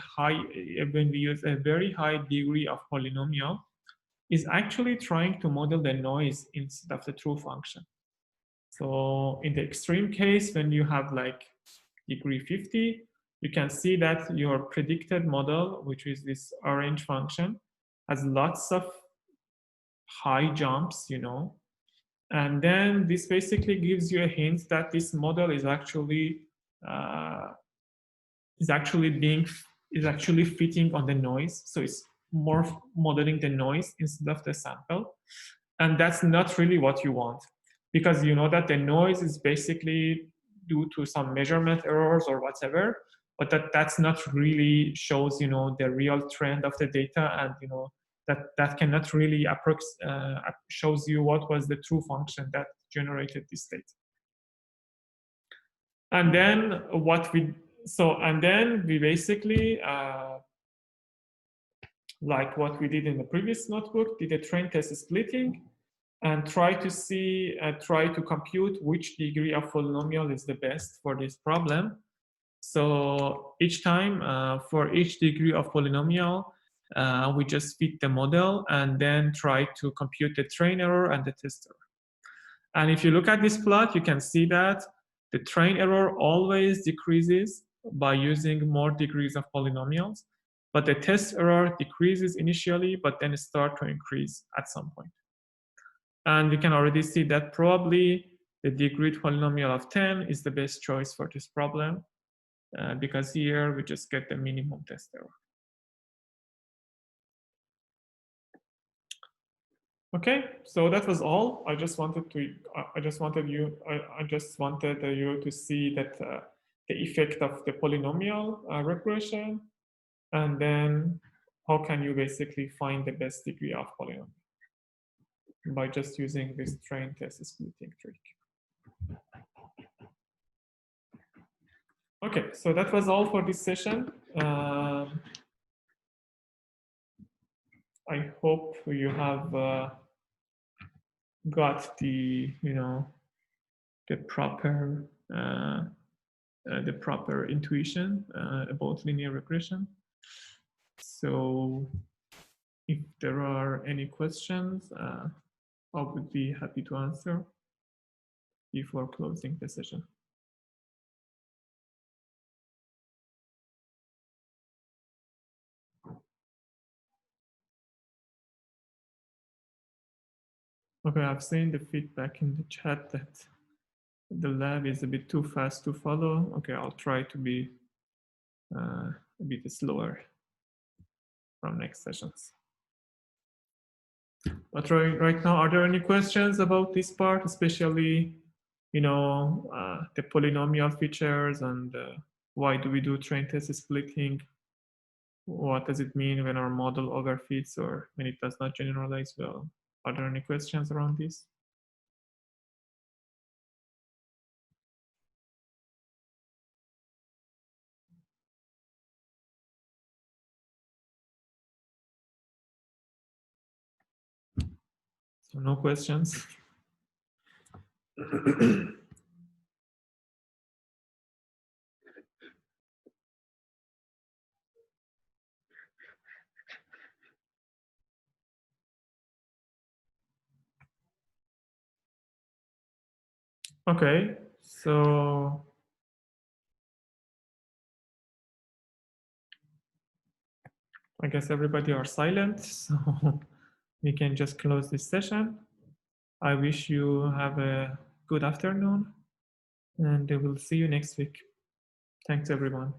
very high degree of polynomial, is actually trying to model the noise instead of the true function. So in the extreme case, when you have like degree 50, you can see that your predicted model, which is this orange function, has lots of high jumps, and then this basically gives you a hint that this model is actually fitting on the noise. So it's more modeling the noise instead of the sample. And that's not really what you want, because you know that the noise is basically due to some measurement errors or whatever, but that's not really shows, the real trend of the data, and that cannot really shows you what was the true function that generated this data. And then we basically, like what we did in the previous notebook, did a train test splitting and try to compute which degree of polynomial is the best for this problem. So each time, for each degree of polynomial, we just fit the model and then try to compute the train error and the test error. And if you look at this plot, you can see that the train error always decreases by using more degrees of polynomials, but the test error decreases initially, but then start to increase at some point. And we can already see that probably the degree polynomial of 10 is the best choice for this problem, because here we just get the minimum test error. Okay, so that was all. I just wanted you to see that the effect of the polynomial regression, and then how can you basically find the best degree of polynomial by just using this train test splitting trick. Okay, so that was all for this session. I hope you have got the proper intuition about linear regression. So if there are any questions, I would be happy to answer before closing the session. Okay, I've seen the feedback in the chat that the lab is a bit too fast to follow. Okay, I'll try to be a bit slower from next sessions. But right now, are there any questions about this part, especially, the polynomial features and why do we do train test splitting? What does it mean when our model overfits or when it does not generalize well? Are there any questions around this? So no questions. Okay, so I guess everybody are silent, so we can just close this session. I wish you have a good afternoon and we'll see you next week. Thanks everyone.